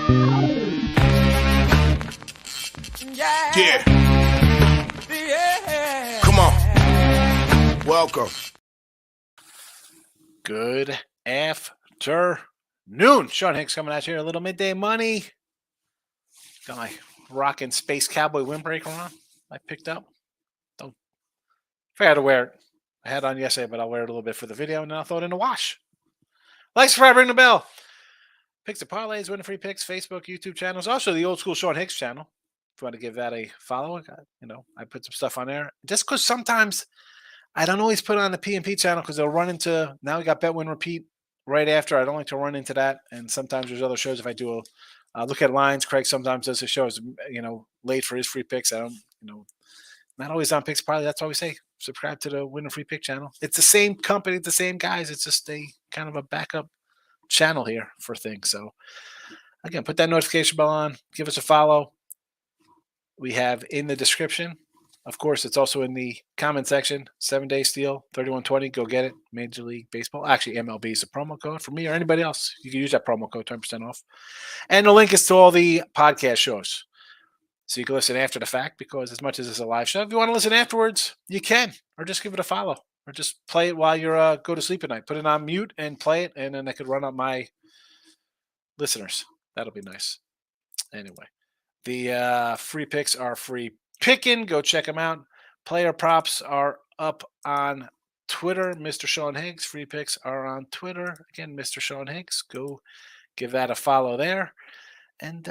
Yeah. Come on. Welcome. Good afternoon. Sean Hicks coming at you. A little midday money. Got my rockin' Space Cowboy windbreaker on. I picked up. Don't forget to wear it. I had it on yesterday, but I'll wear it a little bit for the video, and then I'll throw it in the wash. Like, subscribe, ring the bell. Picks and parlays, winning free picks, Facebook, YouTube channels. Also, the old school Sean Hicks channel. If you want to give that a follow, I put some stuff on there. Just because sometimes I don't always put it on the P&P channel because they'll run into, now we got Bet Win Repeat right after. I don't like to run into that. And sometimes there's other shows. If I do a look at lines, Craig sometimes does his shows, late for his free picks. I don't, not always on Picks Parlay. That's why we say subscribe to the Win a Free Pick channel. It's the same company, the same guys. It's just a kind of a backup channel here for things. So again, put that notification bell on, give us a follow. We have in the description, of course, it's also in the comment section, 7-day steal, 3120, go get it. Major League Baseball. Actually, MLB is a promo code for me or anybody else. You can use that promo code, 10% off. And the link is to all the podcast shows. So you can listen after the fact, because as much as it's a live show, if you want to listen afterwards, you can, or just give it a follow, or just play it while you're go to sleep at night. Put it on mute and play it, and then I could run up my listeners. That'll be nice. Anyway, the free picks are free picking. Go check them out. Player props are up on Twitter. Mr. Sean Higgs. Free picks are on Twitter. Again, Mr. Sean Higgs. Go give that a follow there. And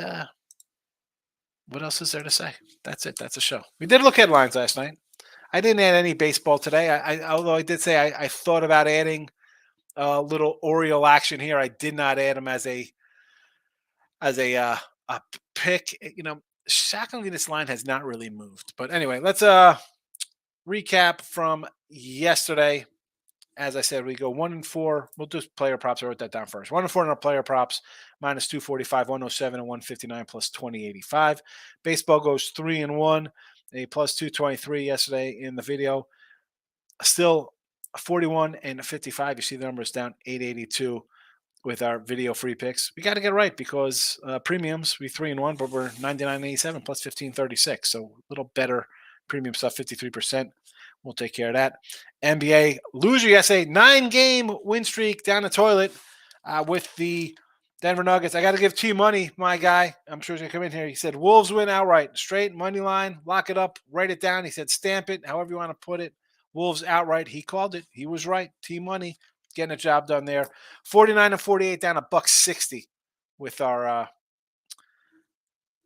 what else is there to say? That's it. That's a show. We did look at headlines last night. I didn't add any baseball today. Although I did say I thought about adding a little Oriole action here. I did not add them as a pick. Shockingly, this line has not really moved. But anyway, let's recap from yesterday. As I said, we go 1-4. We'll do player props. I wrote that down first. 1-4 in our player props, minus 245, 107, and 159 plus 2085. Baseball goes 3-1, a plus 223 yesterday in the video. Still 41 and 55. You see the numbers down 882 with our video free picks. We got to get right because premiums, we 3-1, but we're 99.87 plus 1536. So a little better premium stuff, 53%. We'll take care of that. NBA loser yesterday, 9-game win streak down the toilet with the Denver Nuggets. I got to give T Money, my guy. I'm sure he's going to come in here. He said Wolves win outright. Straight money line. Lock it up. Write it down. He said stamp it, however you want to put it. Wolves outright. He called it. He was right. T Money getting a job done there. 49 and 48 down $1.60 with our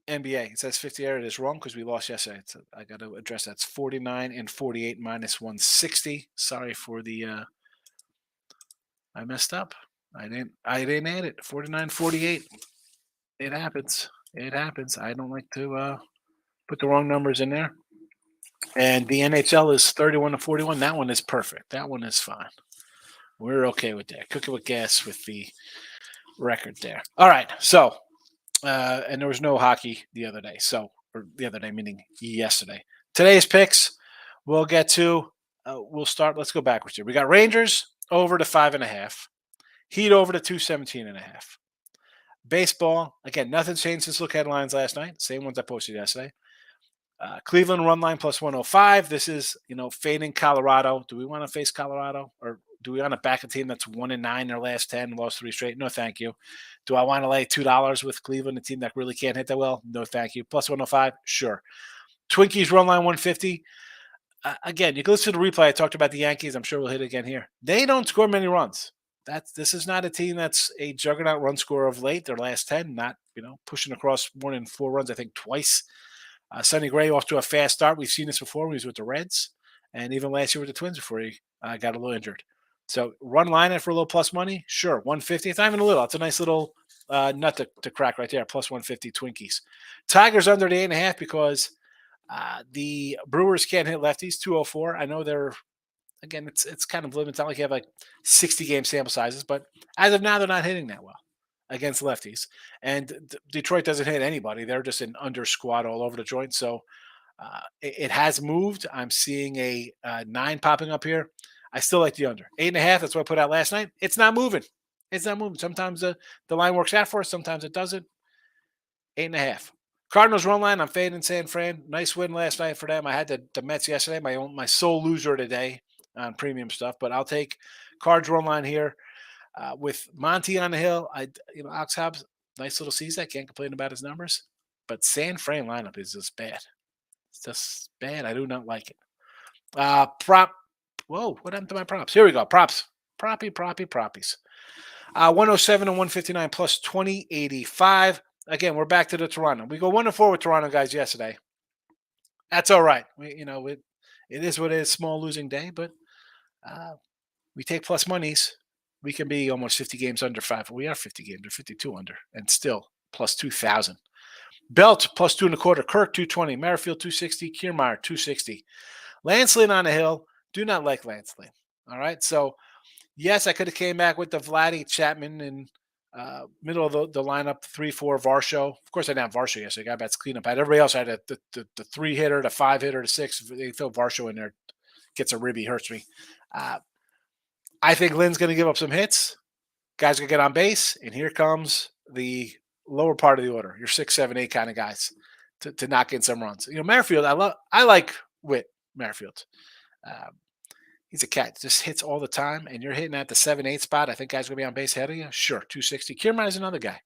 NBA. It says 50 error. It is wrong because we lost yesterday. I got to address that. It's 49 and 48 minus 160. Sorry for the I messed up. I didn't add it. 49 48. It happens. It happens. I don't like to put the wrong numbers in there. And the NHL is 31 to 41. That one is perfect. That one is fine. We're okay with that. Cooking with gas with the record there. All right. So and there was no hockey the other day. Or the other day, meaning yesterday. Today's picks, we'll get to. We'll start. Let's go backwards here. We got Rangers over to 5.5. Heat over to 217.5. Baseball, again, nothing changed since look headlines last night. Same ones I posted yesterday. Cleveland run line plus 105. This is, fading Colorado. Do we want to face Colorado? Or do we want to back a team that's 1-9 in their last 10, lost 3 straight? No, thank you. Do I want to lay $2 with Cleveland, a team that really can't hit that well? No, thank you. Plus 105? Sure. Twinkies run line 150. Again, you can listen to the replay. I talked about the Yankees. I'm sure we'll hit it again here. They don't score many runs. This is not a team that's a juggernaut run scorer of late. Their last 10, not pushing across more than 4 runs, I think twice. Sonny Gray off to a fast start. We've seen this before when he was with the Reds, and even last year with the Twins before he got a little injured. So run line it for a little plus money, sure. 150. It's not even a little. It's a nice little nut to crack right there. Plus 150 Twinkies. Tigers under the 8.5 because the Brewers can't hit lefties. 204. I know they're. Again, it's kind of limited. It's not like you have like 60 game sample sizes, but as of now, they're not hitting that well against lefties. And Detroit doesn't hit anybody. They're just an under squad all over the joint. So it has moved. I'm seeing a 9 popping up here. I still like the under. 8.5, that's what I put out last night. It's not moving. It's not moving. Sometimes the line works out for us. Sometimes it doesn't. 8.5. Cardinals run line. I'm fading San Fran. Nice win last night for them. I had the Mets yesterday. My sole loser today on premium stuff, but I'll take Cards run line here with Monty on the hill. Ox Hobbs, nice little season. I can't complain about his numbers, but San Fran lineup is just bad. It's just bad. I do not like it. Prop. Whoa, what happened to my props? Here we go. Props. Proppies. 107 and 159 plus 2085. Again, we're back to the Toronto. We go 1-4 with Toronto guys yesterday. That's all right. It is what it is. Small losing day, but we take plus monies. We can be almost 50 games under 5. We are 50 games or 52 under, and still plus 2,000. Belt plus 2.25. Kirk 220. Merrifield 260. Kiermaier 260. Lance Lynn on the hill. Do not like Lance Lynn. All right, so yes, I could have came back with the Vladdy Chapman and middle of the lineup, 3-4 Varsho. Of course, I didn't have Varsho yesterday. I got bats cleanup. I had everybody else. I had the 3-hitter, the 5-hitter, the 6. They throw Varsho in there, gets a ribby, hurts me. I think Lynn's going to give up some hits. Guys going to get on base, and here comes the lower part of the order. Your 6, 7, 8 kind of guys to knock in some runs. Merrifield. I like Whit Merrifield. He's a cat. Just hits all the time, and you're hitting at the 7-8 spot. I think guys going to be on base ahead of you. Sure, 260. Kiermaier is another guy.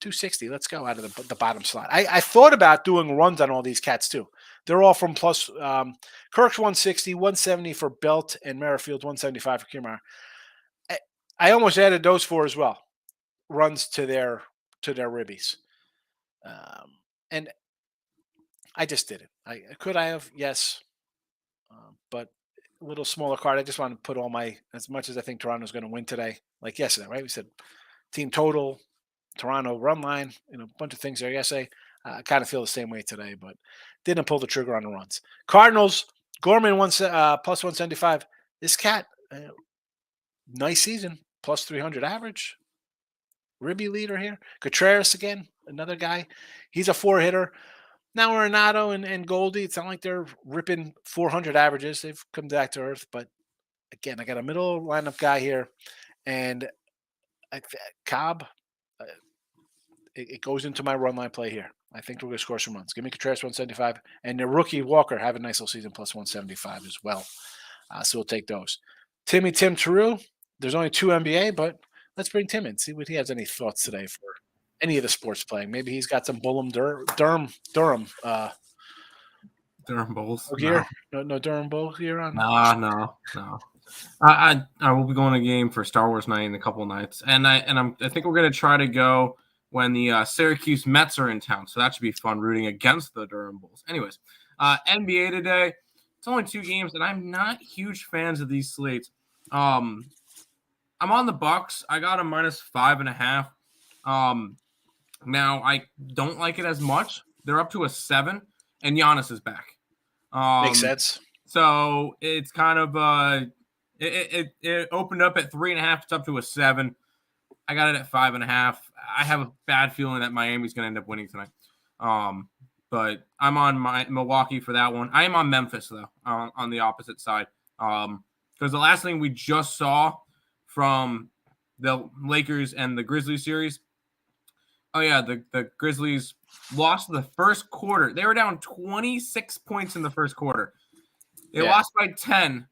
260. Let's go out of the bottom slot. I thought about doing runs on all these cats too. They're all from plus. Kirk's 160, 170 for Belt, and Merrifield 175 for Kiermaier. I almost added those 4 as well. Runs to their ribbies, and I just did it. Could I have? Yes, but a little smaller card. I just want to put all as much as I think Toronto's going to win today. Like yesterday, right? We said team total, Toronto run line, a bunch of things there yesterday. I kind of feel the same way today, but didn't pull the trigger on the runs. Cardinals, Gorman plus 175. This cat, nice season, plus 300 average. Ribby leader here. Contreras again, another guy. He's a 4-hitter. Now Arenado and Goldie, it's not like they're ripping 400 averages. They've come back to earth. But again, I got a middle lineup guy here. And Cobb, it goes into my run line play here. I think we're going to score some runs. Give me Contreras 175. And the rookie Walker, have a nice little season, plus 175 as well. So we'll take those. Tim Teru, there's only 2 NBA, but let's bring Tim in, see what he has any thoughts today for any of the sports playing. Maybe he's got some Durham Bulls gear. No Durham Bull gear on. No. I will be going to a game for Star Wars night in a couple of nights, and I think we're going to try to go when the Syracuse Mets are in town. So that should be fun, rooting against the Durham Bulls. Anyways, NBA today. It's only 2 games, and I'm not huge fans of these slates. I'm on the Bucks. I got a minus 5.5. Now I don't like it as much. They're up to a 7, and Giannis is back. Makes sense. So it's kind of it opened up at 3.5. It's up to a 7. I got it at 5.5. I have a bad feeling that Miami's going to end up winning tonight. But I'm on Milwaukee for that one. I am on Memphis though, on the opposite side. Because the last thing we just saw from the Lakers and the Grizzlies series. Oh yeah, the Grizzlies lost the first quarter. They were down 26 points in the first quarter. They lost by 10.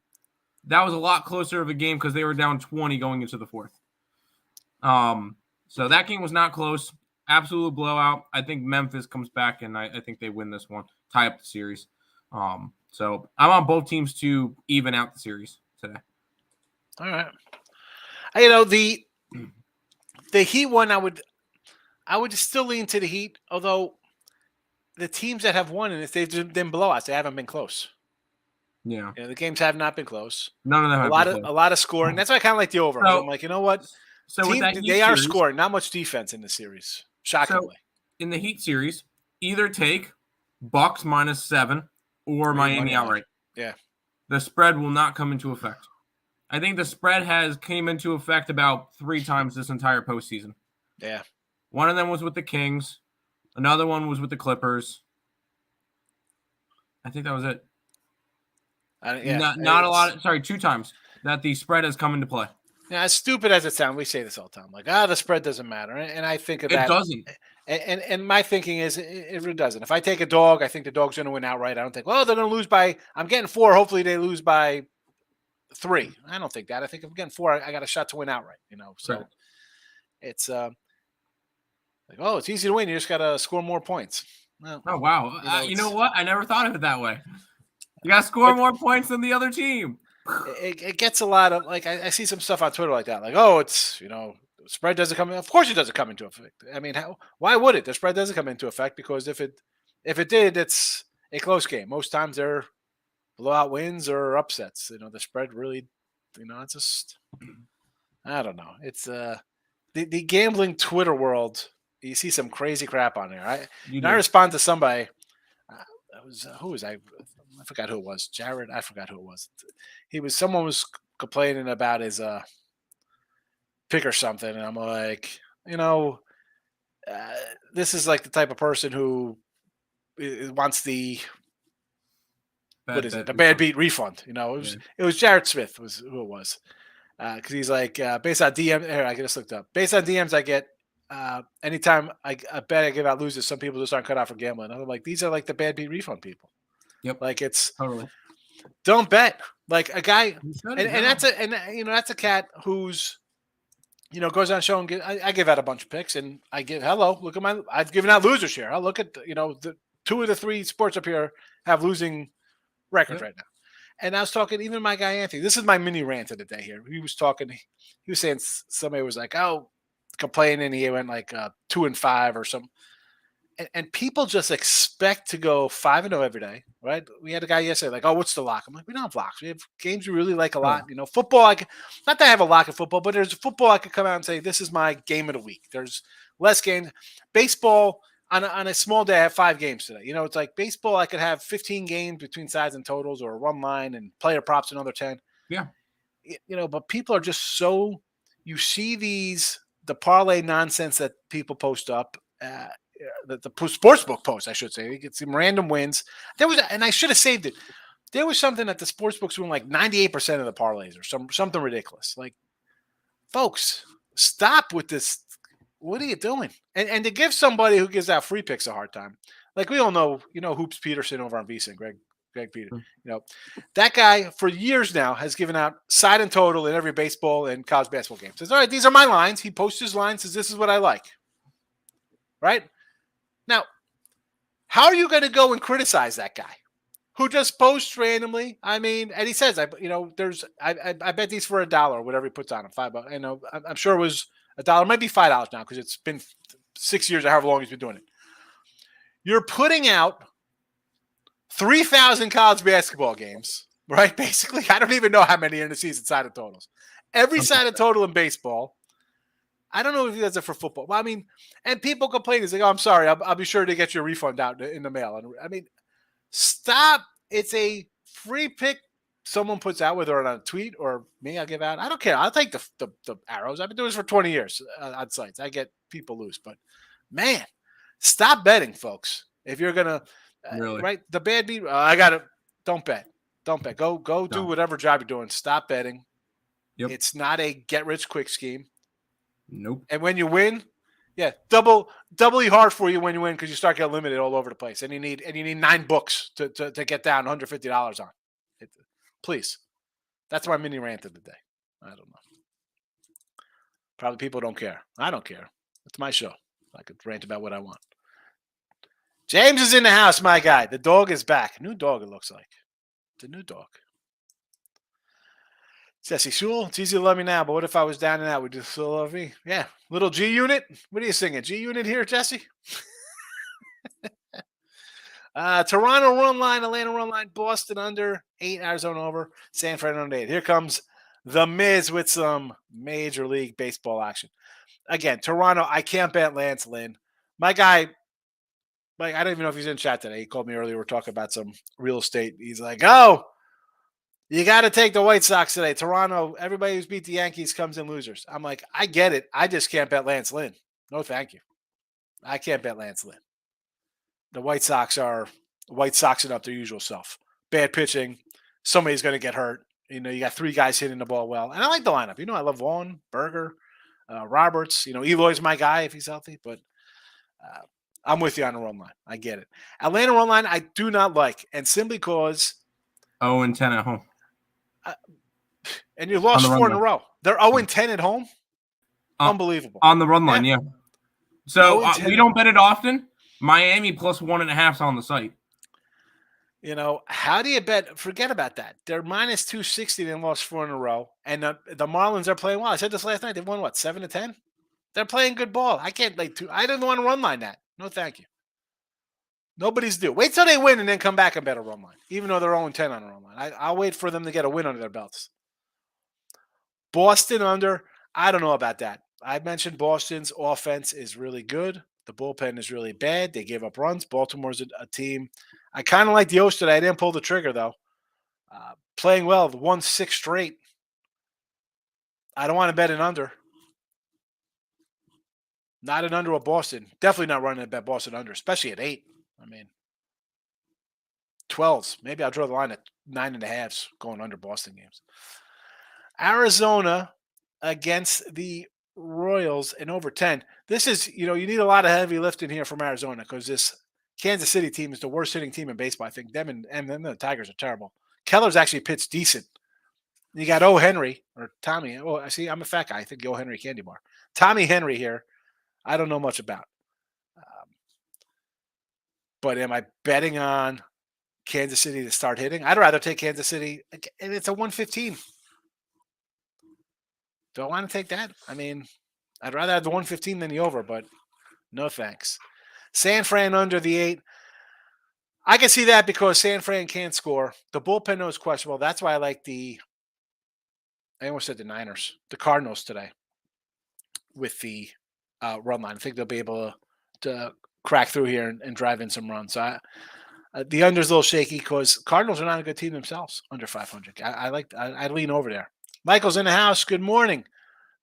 That was a lot closer of a game because they were down 20 going into the fourth. So that game was not close. Absolute blowout. I think Memphis comes back, and I think they win this one, tie up the series. So I'm on both teams to even out the series today. All right. The Heat one, I would still lean to the Heat, although the teams that have won in it, they've been blowouts. They haven't been close. Yeah. The games have not been close. None of them have been close. A lot of scoring. That's why I kind of like the over. So, I'm like, you know what? So they are scoring. Not much defense in the series. Shockingly. So in the Heat series, either take Bucks minus 7 or Miami outright. Yeah. The spread will not come into effect. I think the spread came into effect about 3 times this entire postseason. Yeah. One of them was with the Kings. Another one was with the Clippers. I think that was it. Not a lot. 2 times that the spread has come into play. Yeah, as stupid as it sounds, we say this all the time. Like, the spread doesn't matter. And I think of that. It doesn't. And my thinking is it really doesn't. If I take a dog, I think the dog's going to win outright. I don't think, well, they're going to lose by. I'm getting 4. Hopefully, they lose by 3. I don't think that. I think if I'm getting 4, I got a shot to win outright. So Right. it's like, oh, it's easy to win. You just got to score more points. Well, Oh wow! You know what? I never thought of it that way. You got to score more points than the other team. it gets a lot of like I see some stuff on Twitter like that, like, oh, it's spread doesn't come in. Of course, it doesn't come into effect. I mean, why would it? The spread doesn't come into effect because if it did, it's a close game. Most times they're blowout wins or upsets. The spread really, it's just I don't know. It's the gambling Twitter world. You see some crazy crap on there. I respond to somebody. Who was I? I forgot who it was. Jared. I forgot who it was. Someone was complaining about his pick or something, and I'm like, this is like the type of person who wants the bad beat refund. It was Jared Smith was who it was, because he's like based on DM. Here, I just looked up. Based on DMs, I get anytime I bet I give out losers. Some people just aren't cut out for gambling. I'm like, these are like the bad beat refund people. Yep. Like it's totally. Don't bet like a guy, and that's a cat who's goes on show and I give out a bunch of picks and I give look at I've given out losers here. I'll look at the 2 of the 3 sports up here have losing records right now. And I was talking, even my guy Anthony. This is my mini rant of the day here. He was talking. He was saying somebody was like, "Oh, complaining." He went like 2-5 or something. And people just expect to go 5-0 every day, right? We had a guy yesterday like, "Oh, what's the lock?" I'm like, "We don't have locks. We have games we really like a lot. Football. Not that I have a lock of football, but there's football I could come out and say this is my game of the week. There's less games. Baseball on a small day, I have 5 games today. It's like baseball. I could have 15 games between sides and totals, or a run line and player props another 10. Yeah. But people are just so. You see the parlay nonsense that people post up. The sportsbook post, I should say. You get some random wins. And I should have saved it. There was something that the sportsbooks win like 98% of the parlays or something ridiculous. Like, folks, stop with this. What are you doing? And to give somebody who gives out free picks a hard time, like we all know, Hoops Peterson over on VSiN, Greg Peter. That guy for years now has given out side and total in every baseball and college basketball game. Says, all right, these are my lines. He posts his lines, says this is what I like. Right? Now, how are you going to go and criticize that guy who just posts randomly? I mean, and he says, I bet these for $1 or whatever he puts on them, $5. I'm sure it was $1, might be $5 now because it's been 6 years or however long he's been doing it. You're putting out 3,000 college basketball games, right? Basically, I don't even know how many in the season side of totals. Every side of total in baseball. I don't know if he does it for football. Well, I mean, and people complain. He's like, "Oh, I'm sorry. I'll be sure to get your refund out in the mail." And I mean, stop. It's a free pick someone puts out, whether on a tweet or me, I'll give out. I don't care. I'll take the arrows. I've been doing this for 20 years on sites. I get people loose. But, man, stop betting, folks. If you're going to, right, the bad beat, I got to, don't bet. Don't bet. Go do whatever job you're doing. Stop betting. Yep. It's not a get-rich-quick scheme. Nope. And when you win, doubly hard for you when you win because you start getting limited all over the place, and you need 9 books to get down $150 on. Please, that's my mini rant of the day. I don't know. Probably people don't care. I don't care. It's my show. I could rant about what I want. James is in the house, my guy. The dog is back. New dog, it looks like. It's a new dog. Jesse Sewell, it's easy to love me now, but what if I was down and out? Would you still love me? Yeah. Little G Unit? What are you singing? G Unit here, Jesse? Toronto run line, Atlanta run line, Boston under 8, Arizona over, San Fran under 8. Here comes the Miz with some Major League Baseball action. Again, Toronto, I can't bet Lance Lynn. My guy, I don't even know if he's in chat today. He called me earlier. We're talking about some real estate. He's like, oh, you got to take the White Sox today. Toronto, everybody who's beat the Yankees comes in losers. I'm like, I get it. I just can't bet Lance Lynn. No, thank you. I can't bet Lance Lynn. The White Sox are White Soxing up their usual self. Bad pitching. Somebody's going to get hurt. You got 3 guys hitting the ball well. And I like the lineup. I love Vaughn, Berger, Roberts. Eloy's my guy if he's healthy. But I'm with you on the run line. I get it. Atlanta run line, I do not like, and simply because 0-10 at home. and you lost On the 4 in run a line. row. They're 0-10 at home. Unbelievable. On the run line, yeah. So 0-10 we don't bet it often. Miami plus 1.5 on the site. You know, how do you bet? Forget about that. They're minus 260 and lost 4 in a row. And the Marlins are playing well. I said this last night. They've won, what, 7-10? They're playing good ball. I can't like two. I didn't want to run line that. No, thank you. Nobody's due. Wait till they win and then come back and bet a run line, even though they're 0-10 on a run line. I'll wait for them to get a win under their belts. Boston under, I don't know about that. I mentioned Boston's offense is really good. The bullpen is really bad. They gave up runs. Baltimore's a team. I kind of like the O's today. I didn't pull the trigger, though. Playing well, won 6 straight. I don't want to bet an under. Not an under with Boston. Definitely not running a bet Boston under, especially at 8. I mean, 12s. Maybe I'll draw the line at 9.5s going under Boston games. Arizona against the Royals in over 10. This is, you need a lot of heavy lifting here from Arizona because this Kansas City team is the worst hitting team in baseball. I think them and the Tigers are terrible. Keller's actually pitched decent. You got O. Henry or Tommy. Oh, I see. I'm a fat guy. I think O. Henry candy bar. Tommy Henry here. I don't know much about. But am I betting on Kansas City to start hitting? I'd rather take Kansas City. And it's a 115. Do I want to take that? I mean, I'd rather have the 115 than the over, but no thanks. San Fran under the 8. I can see that because San Fran can't score. The bullpen is questionable. That's why I like I almost said the Niners, the Cardinals today with the run line. I think they'll be able to crack through here and drive in some runs. So the under is a little shaky because Cardinals are not a good team themselves under 500. I lean over there. Michael's in the house. Good morning.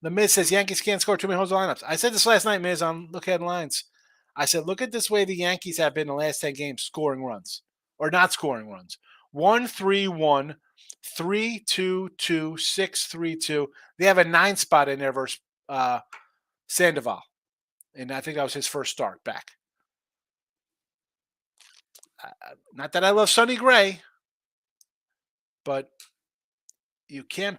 The Miz says Yankees can't score too many holes lineups. I said this last night, Miz, on Look Ahead Lines. I said, look at this way the Yankees have been the last 10 games scoring runs or not scoring runs. 1-3-1, 3-2-2, 6-3-2. They have a 9 spot in there versus Sandoval. And I think that was his first start back. Not that I love Sonny Gray, but you can't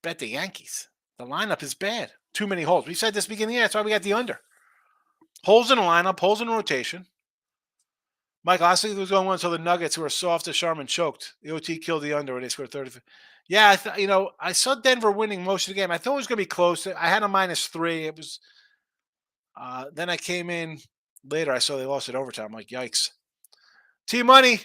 bet the Yankees. The lineup is bad. Too many holes. We said this beginning of the year. That's why we got the under. Holes in the lineup, holes in rotation. Mike, honestly, was going on until the Nuggets, who were soft as Sharman, choked. The OT killed the under when they scored 30. Yeah, I saw Denver winning most of the game. I thought it was going to be close. I had a -3. It was. Then I came in later. I saw they lost it overtime. I'm like, yikes. T-Money,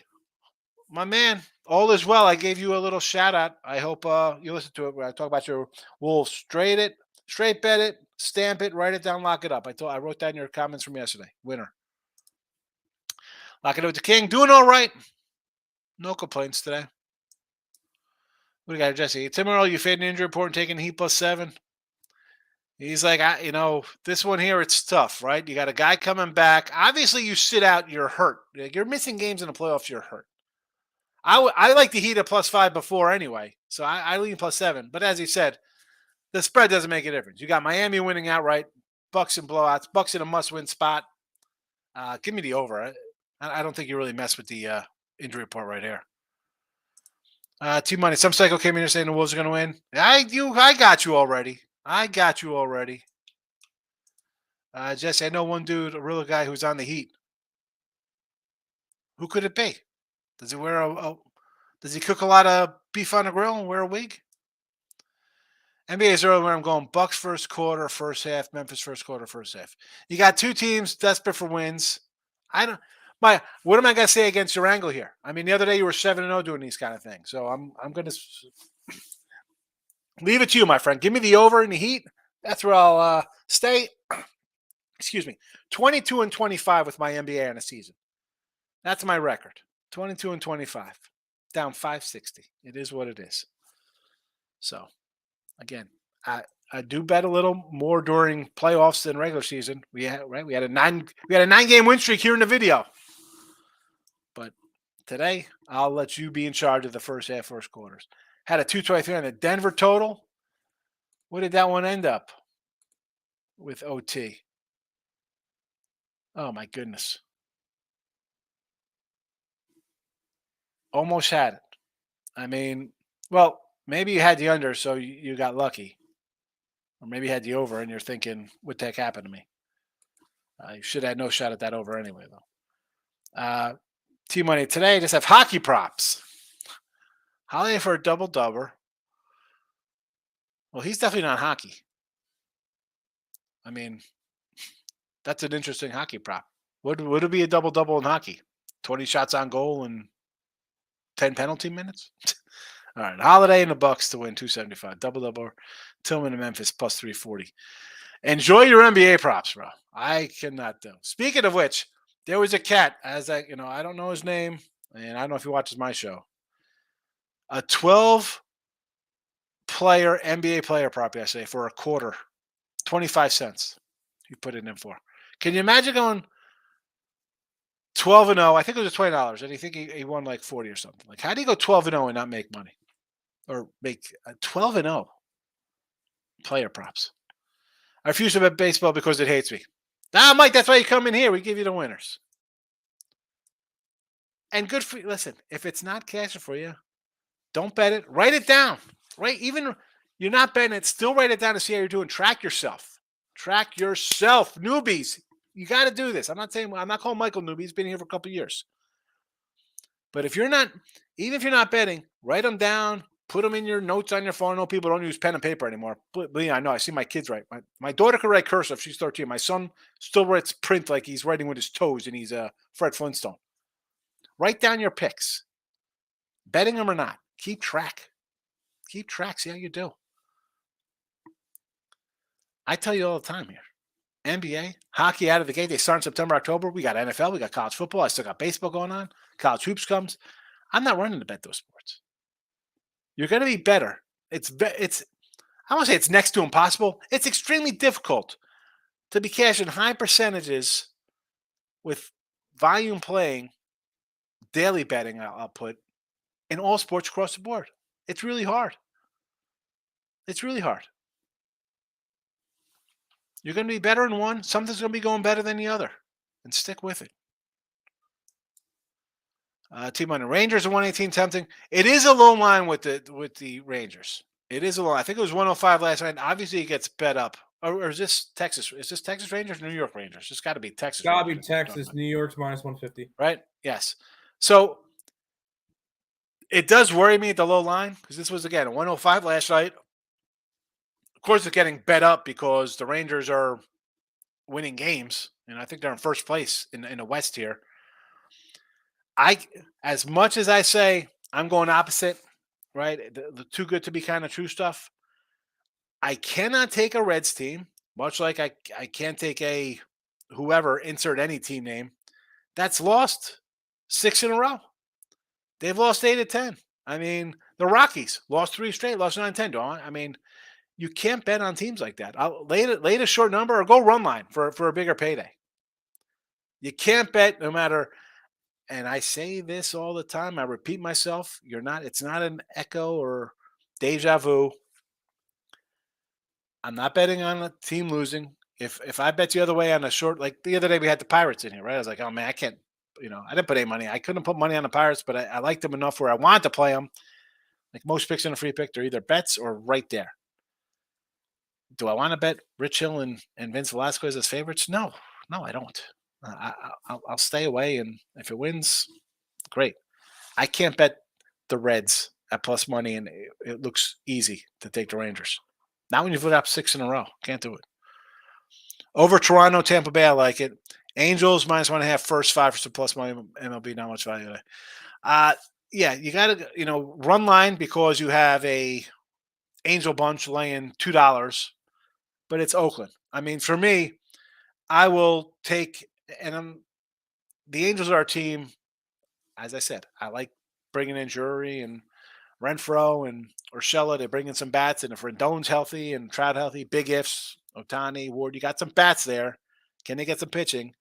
my man, all is well. I gave you a little shout out. I hope you listen to it when I talk about your Wolves. Straight bet it, stamp it, write it down, lock it up. I wrote that in your comments from yesterday. Winner. Lock it up with the King. Doing all right. No complaints today. What do you got, Jesse? Tim Earl, you fading injury report and taking Heat +7. He's like, this one here, it's tough, right? You got a guy coming back. Obviously, you sit out, you're hurt. You're missing games in the playoffs, you're hurt. I like the Heat at +5 before anyway, so I lean +7. But as he said, the spread doesn't make a difference. You got Miami winning outright, Bucks and blowouts, Bucks in a must-win spot. Give me the over. I don't think you really mess with the injury report right here. T-Money, some psycho came in here saying the Wolves are going to win. I got you already. Jesse, I know one dude, a real guy who's on the Heat. Who could it be? Does he wear does he cook a lot of beef on the grill and wear a wig? NBA is early where I'm going. Bucks first quarter, first half. Memphis first quarter, first half. You got two teams desperate for wins. What am I going to say against your angle here? I mean, the other day you were 7-0 doing these kind of things. So I'm going to leave it to you, my friend. Give me the over in the Heat. That's where I'll stay. Excuse me. 22-25 with my NBA on a season. That's my record. 22-25. Down 560. It is what it is. So, again, I do bet a little more during playoffs than regular season. We had a 9-game win streak here in the video. But today, I'll let you be in charge of the first half, first quarters. Had a 223 on the Denver total. What did that one end up with OT? Oh my goodness. Almost had it. I mean, well, maybe you had the under, so you got lucky. Or maybe you had the over and you're thinking, what the heck happened to me? You should have had no shot at that over anyway, though. T Money today, just have hockey props. Holiday for a double double. Well, he's definitely not hockey. I mean, that's an interesting hockey prop. Would it be a double double in hockey? 20 shots on goal and 10 penalty minutes? All right. Holiday and the Bucks to win 275. Double double. Tillman and Memphis plus 340. Enjoy your NBA props, bro. I cannot do. Speaking of which, there was a cat, I don't know his name, and I don't know if he watches my show. A 12 player NBA player prop yesterday for a quarter, 25 cents. He put it in for. Can you imagine going 12 and 0? I think it was $20, and you think he won like 40 or something. Like, how do you go 12 and 0 and not make money, or make 12 and 0 player props? I refuse to bet baseball because it hates me. Mike, that's why you come in here. We give you the winners. And good for you. Listen, if it's not cashing for you, don't bet it. Write it down. Right? Even you're not betting it, still write it down to see how you're doing. Track yourself. Track yourself. Newbies. You got to do this. I'm not calling Michael newbie. He's been here for a couple of years. But if you're not, even if you're not betting, write them down. Put them in your notes on your phone. I know people don't use pen and paper anymore. But I know. I see my kids write. My daughter can write cursive. She's 13. My son still writes print like he's writing with his toes, and he's Fred Flintstone. Write down your picks. Betting them or not. Keep track. Keep track. See how you do. I tell you all the time here. NBA, hockey out of the gate. They start in September, October. We got NFL. We got college football. I still got baseball going on. College hoops comes. I'm not running to bet those sports. You're going to be better. I don't want to say it's next to impossible. It's extremely difficult to be cashing high percentages with volume playing, daily betting, I'll put, in all sports across the board. It's really hard. It's really hard. You're going to be better in one. Something's going to be going better than the other. And stick with it. Team on the Rangers are 118 tempting. It is a low line with the Rangers. It is a low. I think it was 105 last night. Obviously, it gets bet up. Or is this Texas? Is this Texas Rangers or New York Rangers? It's got to be Texas. Got to be Texas. New York's minus 150. Right? Yes. So it does worry me at the low line because this was, again, 105 last night. Of course, it's getting bet up because the Rangers are winning games. And I think they're in first place in the West here. As much as I say I'm going opposite, right? The too good to be kind of true stuff. I cannot take a Reds team, much like I can't take a whoever, insert any team name, that's lost 6 in a row. They've lost 8 of 10. I mean, the Rockies lost 3 straight, lost 9-10. I mean, you can't bet on teams like that. I'll lay a short number or go run line for a bigger payday. You can't bet no matter. And I say this all the time. I repeat myself. It's not an echo or deja vu. I'm not betting on a team losing. If I bet the other way on a short, like the other day we had the Pirates in here, right? I was like, oh man, I can't, I didn't put any money. I couldn't put money on the Pirates, but I liked them enough where I wanted to play them. Like most picks in a free pick, they're either bets or right there. Do I want to bet Rich Hill and Vince Velasquez as favorites? No, I don't. I'll stay away, and if it wins, great. I can't bet the Reds at plus money, and it looks easy to take the Rangers. Not when you've put up 6 in a row. Can't do it. Over Toronto, Tampa Bay, I like it. Angels minus 1.5, first 5 for some plus money. MLB, not much value there. Yeah, you got to run line because you have a Angel bunch laying $2, but it's Oakland. I mean, for me, I will take. And the Angels are a team, as I said, I like bringing in Drury and Renfroe and Urshela. They bring in some bats. And if Rendon's healthy and Trout healthy, big ifs, Ohtani, Ward, you got some bats there. Can they get some pitching?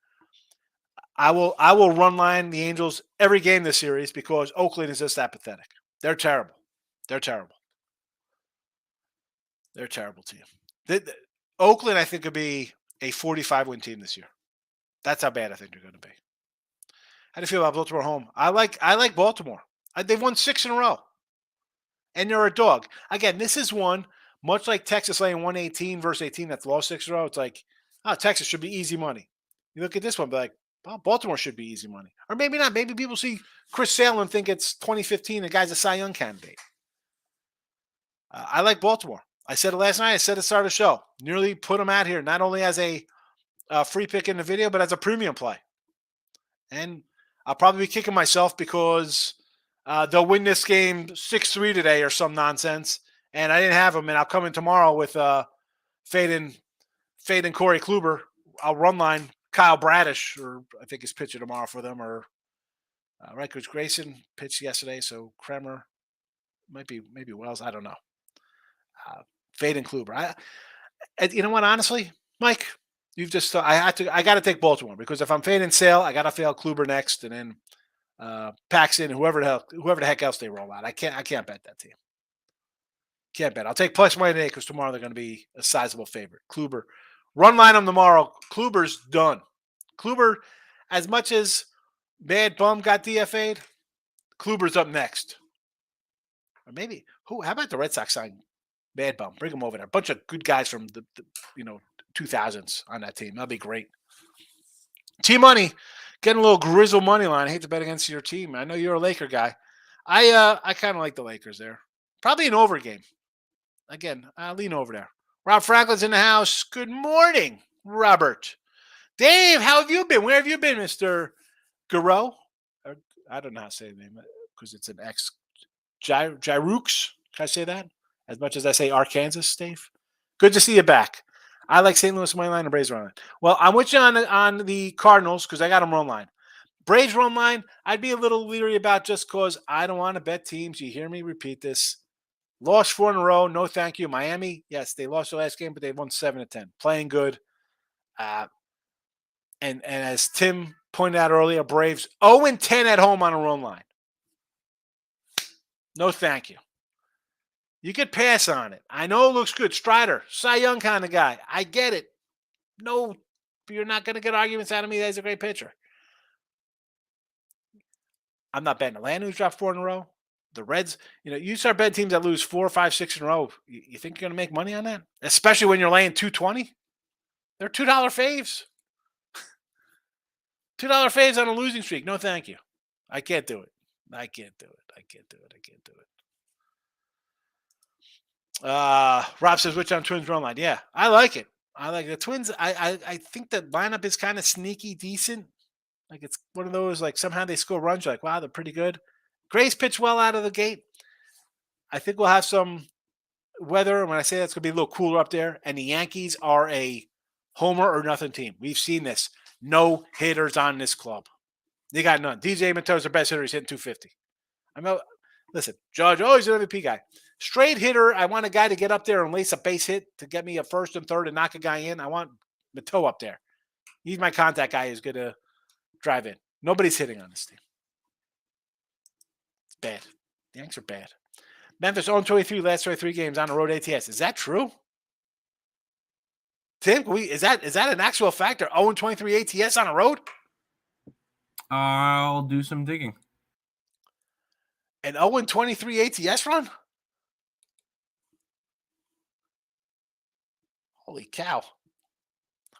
I will run line the Angels every game this series because Oakland is just that pathetic. They're terrible. They're terrible. They're a terrible team. Oakland, I think, could be a 45-win team this year. That's how bad I think they're going to be. How do you feel about Baltimore home? I like Baltimore. They've won 6 in a row, and they're a dog. Again, this is one much like Texas laying 118 versus 18 that's lost 6 in a row. It's like, oh, Texas should be easy money. You look at this one, be like, well, Baltimore should be easy money, or maybe not. Maybe people see Chris Sale and think it's 2015. The guy's a Cy Young candidate. I like Baltimore. I said it last night. I said it at the start of the show. Nearly put them out here, not only as a free pick in the video, but as a premium play. And I'll probably be kicking myself because they'll win this game 6-3 today or some nonsense. And I didn't have them. And I'll come in tomorrow with Fade and Corey Kluber. I'll run line Kyle Bradish, or I think he's pitching tomorrow for them. Or right, because Grayson pitched yesterday, so Kremer maybe Wells. I don't know. Fade and Kluber. You know what? Honestly, Mike, you've just I got to take Baltimore because if I'm fading Sale, I got to fail Kluber next, and then Paxton, whoever the heck else they roll out. I can't bet that team. Can't bet. I'll take plus money today because tomorrow they're going to be a sizable favorite. Kluber, run line them tomorrow. Kluber's done. Kluber, as much as Bad Bum got DFA'd, Kluber's up next. Or maybe who? How about the Red Sox sign Bad Bum? Bring them over there. A bunch of good guys from the 2000s on that team. That'll be great. T-Money, getting a little grizzle money line. I hate to bet against your team. I know you're a Laker guy. I kind of like the Lakers there. Probably an over game. Again, I'll lean over there. Rob Franklin's in the house. Good morning, Robert. Dave, how have you been? Where have you been, Mr. Garreau? I don't know how to say the name because it's an X. Jyrooks. Can I say that? As much as I say Arkansas, Dave. Good to see you back. I like St. Louis money line and Braves run line. Well, I'm with you on the Cardinals because I got them run line. Braves run line, I'd be a little leery about just because I don't want to bet teams. You hear me repeat this. Lost 4 in a row. No, thank you. Miami, yes, they lost their last game, but they won 7-10. Playing good. And as Tim pointed out earlier, Braves 0-10 at home on a run line. No, thank you. You could pass on it. I know it looks good. Strider, Cy Young kind of guy. I get it. No, you're not going to get arguments out of me that he's a great pitcher. I'm not betting Atlanta, who's dropped 4 in a row. The Reds, you start betting teams that lose 4, 5, 6 in a row. You think you're going to make money on that? Especially when you're laying 220? They're $2 faves. $2 faves on a losing streak. No, thank you. I can't do it. I can't do it. Rob says, which on Twins run line? Yeah, I like it. I like the Twins. I think the lineup is kind of sneaky decent. Like it's one of those, like somehow they score runs. You're like, wow, they're pretty good. Gray's pitched well out of the gate. I think we'll have some weather. When I say that's going to be a little cooler up there. And the Yankees are a homer or nothing team. We've seen this. No hitters on this club. They got none. DJ Mato's their best hitter. He's hitting 250. Listen, Judge, he's an MVP guy. Straight hitter, I want a guy to get up there and lace a base hit to get me a first and third and knock a guy in. I want Mateau up there. He's my contact guy who's going to drive in. Nobody's hitting on this team. It's bad. The Yanks are bad. Memphis 0-23 last 23 games on the road ATS. Is that true? Tim, is that an actual factor? 0-23 ATS on the road? I'll do some digging. An 0-23 ATS run? Holy cow.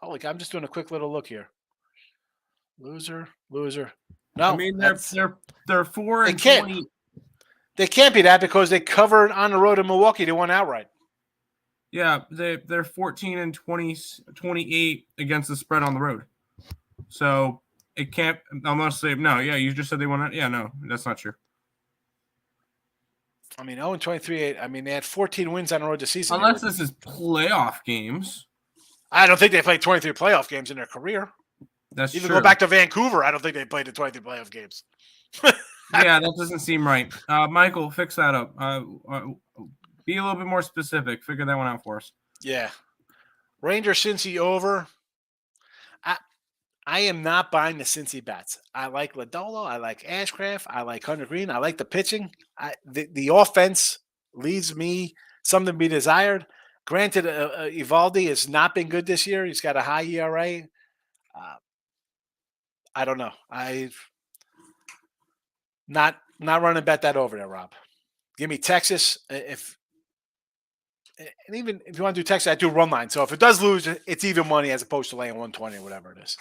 I'm just doing a quick little look here. Loser. No. I mean, they're 4-20. They can't be that because they covered on the road in Milwaukee. They won outright. Yeah, they're 14-28 against the spread on the road. So it can't unless they no, yeah, you just said they won. Yeah, no, that's not true. I mean, 0-23. I mean, they had 14 wins on the road this season. Unless this is playoff games. I don't think they played 23 playoff games in their career. That's Even true. go back to Vancouver, I don't think they played the 23 playoff games. Yeah, that doesn't seem right. Michael, fix that up. Be a little bit more specific. Figure that one out for us. Yeah. Ranger Cincy over. I am not buying the Cincy bats. I like Lodolo. I like Ashcraft. I like Hunter Green. I like the pitching. The offense leaves me something to be desired. Granted, Evaldi has not been good this year. He's got a high ERA. I don't know. I not running bet that over there, Rob. Give me Texas. If and even if you want to do Texas, I do run line. So if it does lose, it's even money as opposed to laying 120 or whatever it is.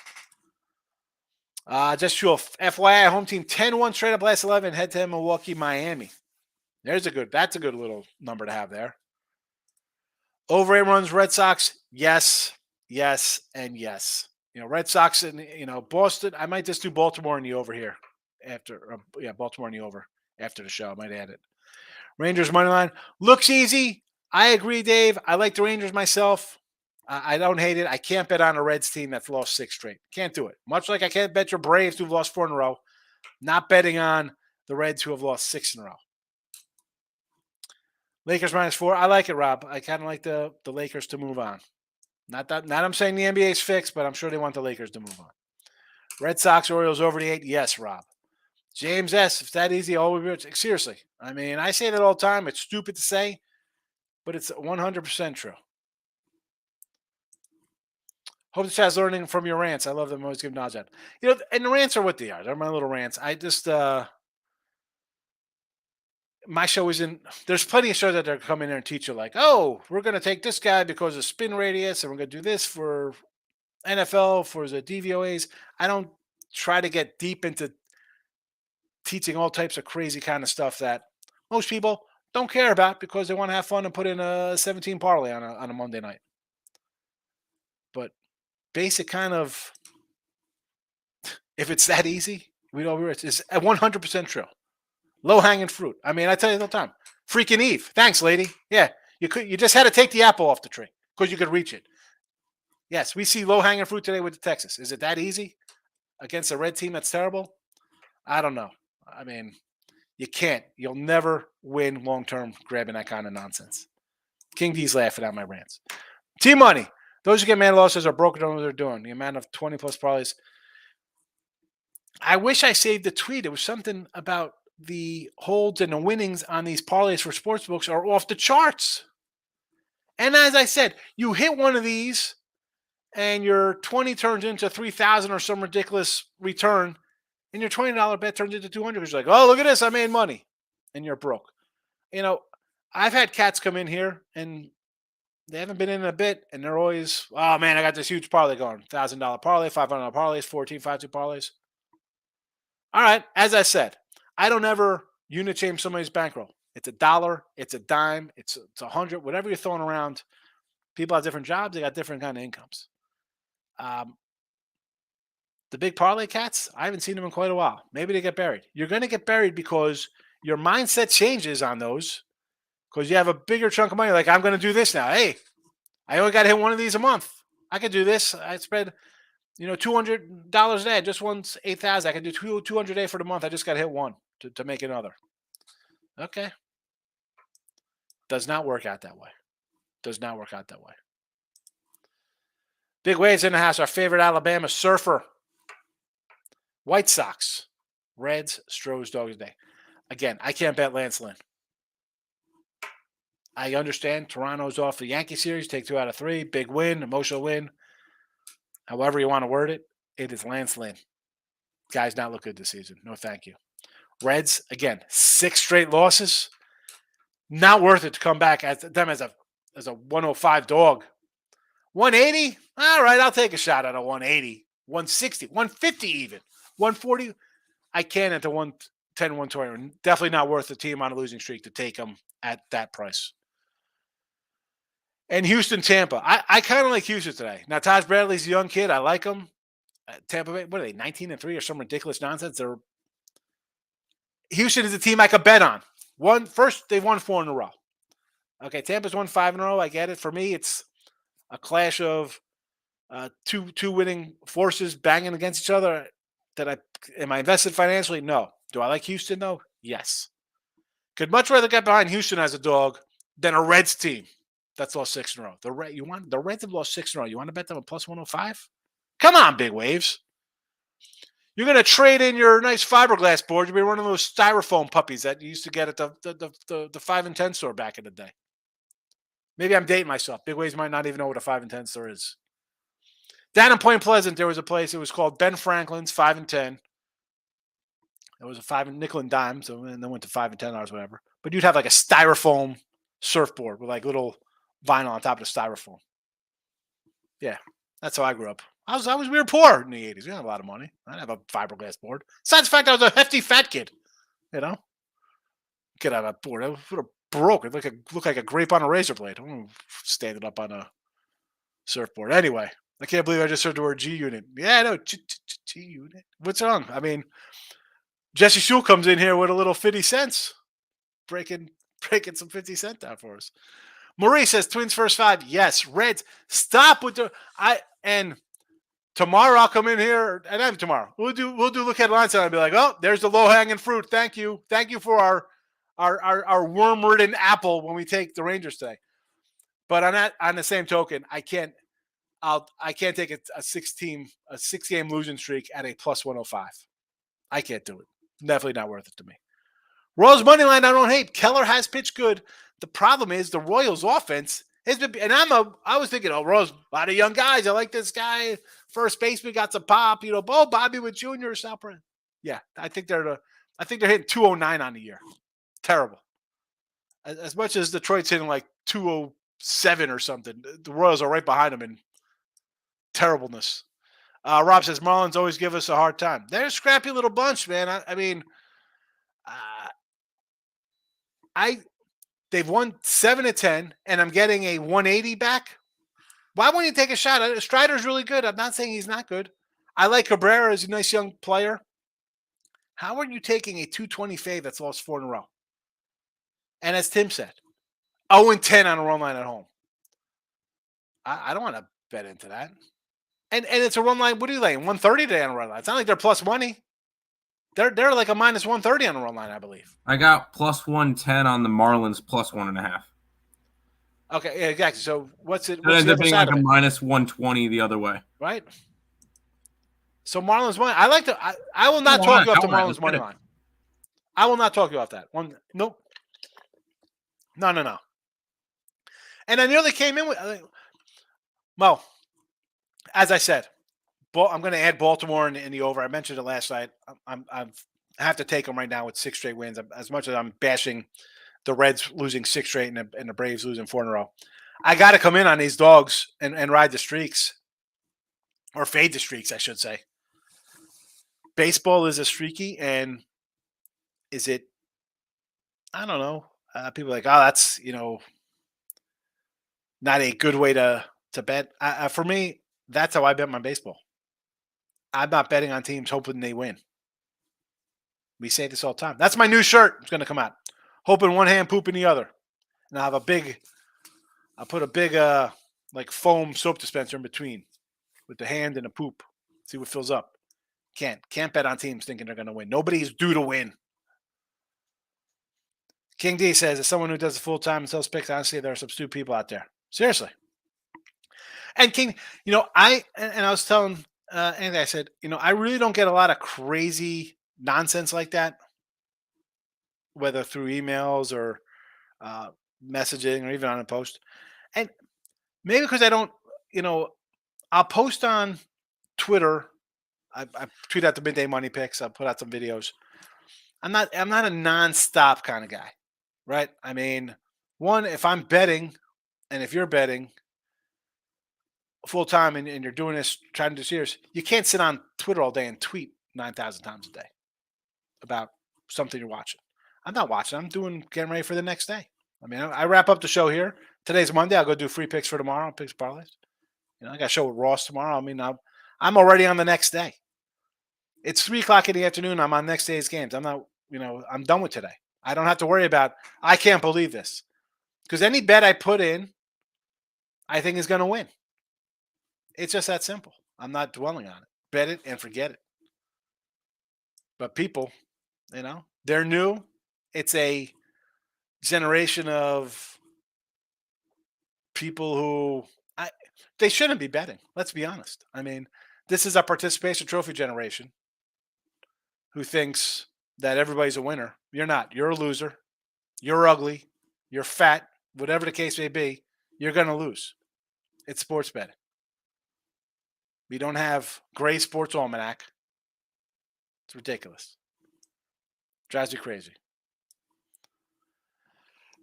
Just sure. FYI, home team 10-1 straight up last 11. Head to Milwaukee, Miami. That's a good little number to have there. Over 8 runs, Red Sox. Yes, and yes. Red Sox and Boston. I might just do Baltimore in the over here after. Baltimore in the over after the show. I might add it. Rangers money line looks easy. I agree, Dave. I like the Rangers myself. I don't hate it. I can't bet on a Reds team that's lost 6 straight. Can't do it. Much like I can't bet your Braves who've lost 4 in a row. Not betting on the Reds who have lost 6 in a row. Lakers -4. I like it, Rob. I kind of like the Lakers to move on. Not I'm saying the NBA is fixed, but I'm sure they want the Lakers to move on. Red Sox, Orioles over the 8. Yes, Rob. James S. If it's that easy, seriously. I mean, I say that all the time. It's stupid to say, but it's 100% true. Hope the chat's learning from your rants. I love them. Always give nods at. And the rants are what they are. They're my little rants. I just my show isn't. There's plenty of shows that they're coming in there and teach you like, oh, we're going to take this guy because of spin radius, and we're going to do this for NFL for the DVOAs. I don't try to get deep into teaching all types of crazy kind of stuff that most people don't care about because they want to have fun and put in a 17 parlay on a Monday night. But basic kind of, if it's that easy, we know it's 100% true. Low-hanging fruit. I mean, I tell you all the time. Freaking Eve. Thanks, lady. Yeah, you just had to take the apple off the tree because you could reach it. Yes, we see low-hanging fruit today with the Texas. Is it that easy against a red team that's terrible? I don't know. I mean, you can't. You'll never win long-term grabbing that kind of nonsense. King D's laughing at my rants. Team money. Those who get man losses are broken on what they're doing. The amount of 20-plus parlays. I wish I saved the tweet. It was something about the holds and the winnings on these parlays for sportsbooks are off the charts. And as I said, you hit one of these and your 20 turns into 3,000 or some ridiculous return, and your $20 bet turns into 200 because you're like, oh, look at this, I made money, and you're broke. I've had cats come in here and they haven't been in a bit, and they're always, oh man, I got this huge parlay going, $1,000 parlay, $500 parlays, 14, 5-2 parlays. All right, as I said, I don't ever unit change somebody's bankroll. It's $1, it's a dime, it's 100, whatever you're throwing around. People have different jobs, they got different kind of incomes. The big parlay cats, I haven't seen them in quite a while. Maybe they get buried. You're going to get buried because your mindset changes on those because you have a bigger chunk of money. Like, I'm going to do this now. Hey, I only got to hit one of these a month. I could do this. I spread, $200 a day. I just won 8,000. I can do 200 a day for the month. I just got to hit one to make another. Okay. Does not work out that way. Big waves in the house. Our favorite Alabama surfer. White Sox. Reds, Stros, Dogs Day. Again, I can't bet Lance Lynn. I understand Toronto's off the Yankee series. Take 2 out of 3. Big win. Emotional win. However you want to word it. It is Lance Lynn. Guys not look good this season. No thank you. Reds, again, 6 straight losses. Not worth it to come back as them as a 105 dog. 180? All right, I'll take a shot at a 180. 160, 150 even. 140? I can at the 110, 120. Definitely not worth the team on a losing streak to take them at that price. And Houston, Tampa. I kind of like Houston today. Now, Taj Bradley's a young kid. I like him. Tampa Bay, what are they, 19-3 or some ridiculous nonsense? Houston is a team I could bet on. First, they've won 4 in a row. Okay, Tampa's won 5 in a row. I get it. For me, it's a clash of two winning forces banging against each other. Am I invested financially? No. Do I like Houston though? Yes. Could much rather get behind Houston as a dog than a Reds team that's lost 6 in a row. The Reds have lost 6 in a row. You want to bet them a plus 105? Come on, big waves. You're going to trade in your nice fiberglass board. You'll be one of those styrofoam puppies that you used to get at the 5 and 10 store back in the day. Maybe I'm dating myself. Big waves might not even know what a 5 and 10 store is. Down in Point Pleasant, there was a place. It was called Ben Franklin's 5 and 10. It was a 5 and nickel and dime, so and then went to $5 and $10, whatever. But you'd have like a styrofoam surfboard with like little vinyl on top of the styrofoam. Yeah, that's how I grew up. We were poor in the 80s. We didn't have a lot of money. I didn't have a fiberglass board. Besides the fact I was a hefty fat kid. You know? Get out of that board. It would have broke. It looked like a grape on a razor blade. I don't stand it up on a surfboard. Anyway, I can't believe I just heard the word G unit. Yeah, I know. G unit. What's wrong? I mean, Jesse Shule comes in here with a little 50 cents. Breaking some 50 cent down for us. Marie says Twins first 5. Yes. Reds. Stop with the and tomorrow I'll come in here, and then tomorrow we'll do look at lines and I'll be like, oh, there's the low hanging fruit. Thank you for our worm-ridden apple when we take the Rangers today. But on the same token, I can't take a 6-game losing streak at a plus 105. I can't do it. Definitely not worth it to me. Royals money line I don't hate. Keller has pitched good. The problem is the Royals offense has been, and I was thinking, oh, Royals, a lot of young guys. I like this guy. First baseman got some pop. Bobby Witt Jr. South Brand. Yeah, I think they're hitting 209 on the year. Terrible. As much as Detroit's hitting like 207 or something, the Royals are right behind them in terribleness. Rob says Marlins always give us a hard time. They're a scrappy little bunch, man. They've won 7 of 10, and I'm getting a 180 back. Why won't you take a shot? Strider's really good. I'm not saying he's not good. I like Cabrera as a nice young player. How are you taking a 220 fade that's lost 4 in a row? And as Tim said, 0-10 on a run line at home. I don't want to bet into that. And it's a run line. What are you laying? 130 today on a run line. It's not like they're plus money. They're like a minus 130 on the run line, I believe. I got plus 110 on the Marlins plus 1.5. Okay, yeah, exactly. So what's it? It ends the up other being side like of a it? minus 120 the other way. Right. So Marlins money. I like to. I will not talk you off the Marlins money line. I will not talk you off that one. Nope. No. And I nearly came in with. Well, as I said, I'm going to add Baltimore in the over. I mentioned it last night. I have to take them right now with 6 straight wins. As much as I'm bashing the Reds losing 6 straight and the Braves losing 4 in a row, I got to come in on these dogs and ride the streaks, or fade the streaks, I should say. Baseball is a streaky, and is it? I don't know. People are like, oh, that's not a good way to bet. For me, that's how I bet my baseball. I'm not betting on teams hoping they win. We say this all the time. That's my new shirt. It's going to come out. Hope in one hand, poop in the other. And I'll put a big like foam soap dispenser in between with the hand and the poop. See what fills up. Can't bet on teams thinking they're going to win. Nobody's due to win. King D says, as someone who does it full time and sells picks, honestly, there are some stupid people out there. Seriously. And King, I was telling Andy, I said, I really don't get a lot of crazy nonsense like that, whether through emails or messaging or even on a post. And maybe because I don't, I'll post on Twitter. I tweet out the midday money picks. I'll put out some videos. I'm not a nonstop kind of guy, right? I mean, one, if I'm betting and if you're betting full time and you're doing this, trying to do serious, you can't sit on Twitter all day and tweet 9,000 times a day about something you're watching. I'm not watching. I'm getting ready for the next day. I mean, I wrap up the show here. Today's Monday. I'll go do free picks for tomorrow. Picks parlays. I got a show with Ross tomorrow. I mean, I'm already on the next day. It's 3:00 in the afternoon. I'm on next day's games. I'm not, I'm done with today. I don't have to worry about, I can't believe this. Because any bet I put in, I think is going to win. It's just that simple. I'm not dwelling on it. Bet it and forget it. But people, they're new. It's a generation of people who they shouldn't be betting. Let's be honest. I mean, this is a participation trophy generation who thinks that everybody's a winner. You're not. You're a loser. You're ugly. You're fat. Whatever the case may be, you're going to lose. It's sports betting. We don't have Gray Sports Almanac. It's ridiculous. Drives me crazy.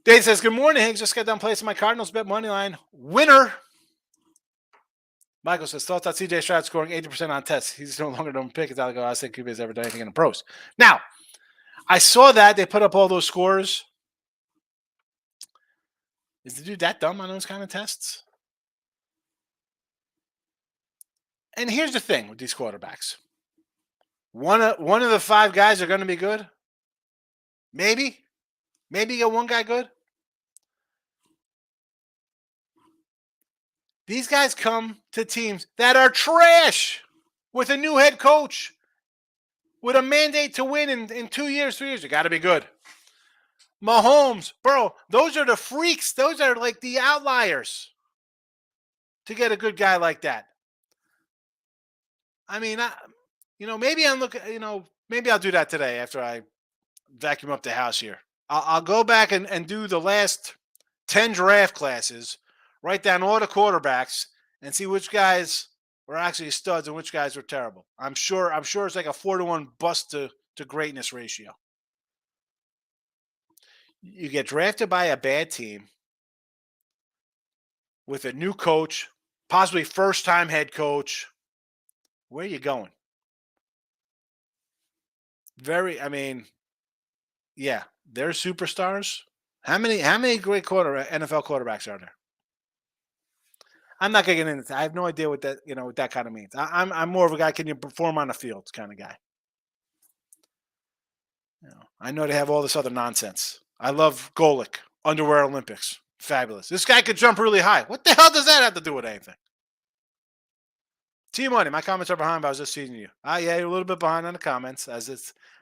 Dave says, good morning, Higgs. Just got done placing my Cardinals bet money line. Winner. Michael says, thoughts on CJ Stroud scoring 80% on tests. He's no longer number pick. It's not like I think QB's ever done anything in the pros. Now, I saw that. They put up all those scores. Is the dude that dumb on those kind of tests? And here's the thing with these quarterbacks. One of the 5 guys are going to be good. Maybe. Maybe you get one guy good. These guys come to teams that are trash with a new head coach, with a mandate to win in 2 years, 3 years. You got to be good. Mahomes, bro, those are the freaks. Those are like the outliers to get a good guy like that. I mean, maybe I'm looking, maybe I'll do that today after I vacuum up the house here. I'll go back and do the last 10 draft classes, write down all the quarterbacks, and see which guys were actually studs and which guys were terrible. I'm sure it's like a 4-to-1 bust to greatness ratio. You get drafted by a bad team with a new coach, possibly first-time head coach. Where are you going? Yeah, they're superstars. How many great NFL quarterbacks are there? I'm not going to get into that. I have no idea what that kind of means. I'm more of a guy, can you perform on the field kind of guy. I know they have all this other nonsense. I love Golick, underwear Olympics. Fabulous. This guy could jump really high. What the hell does that have to do with anything? T-Money, my comments are behind, but I was just seeing you. Yeah, you're a little bit behind on the comments, as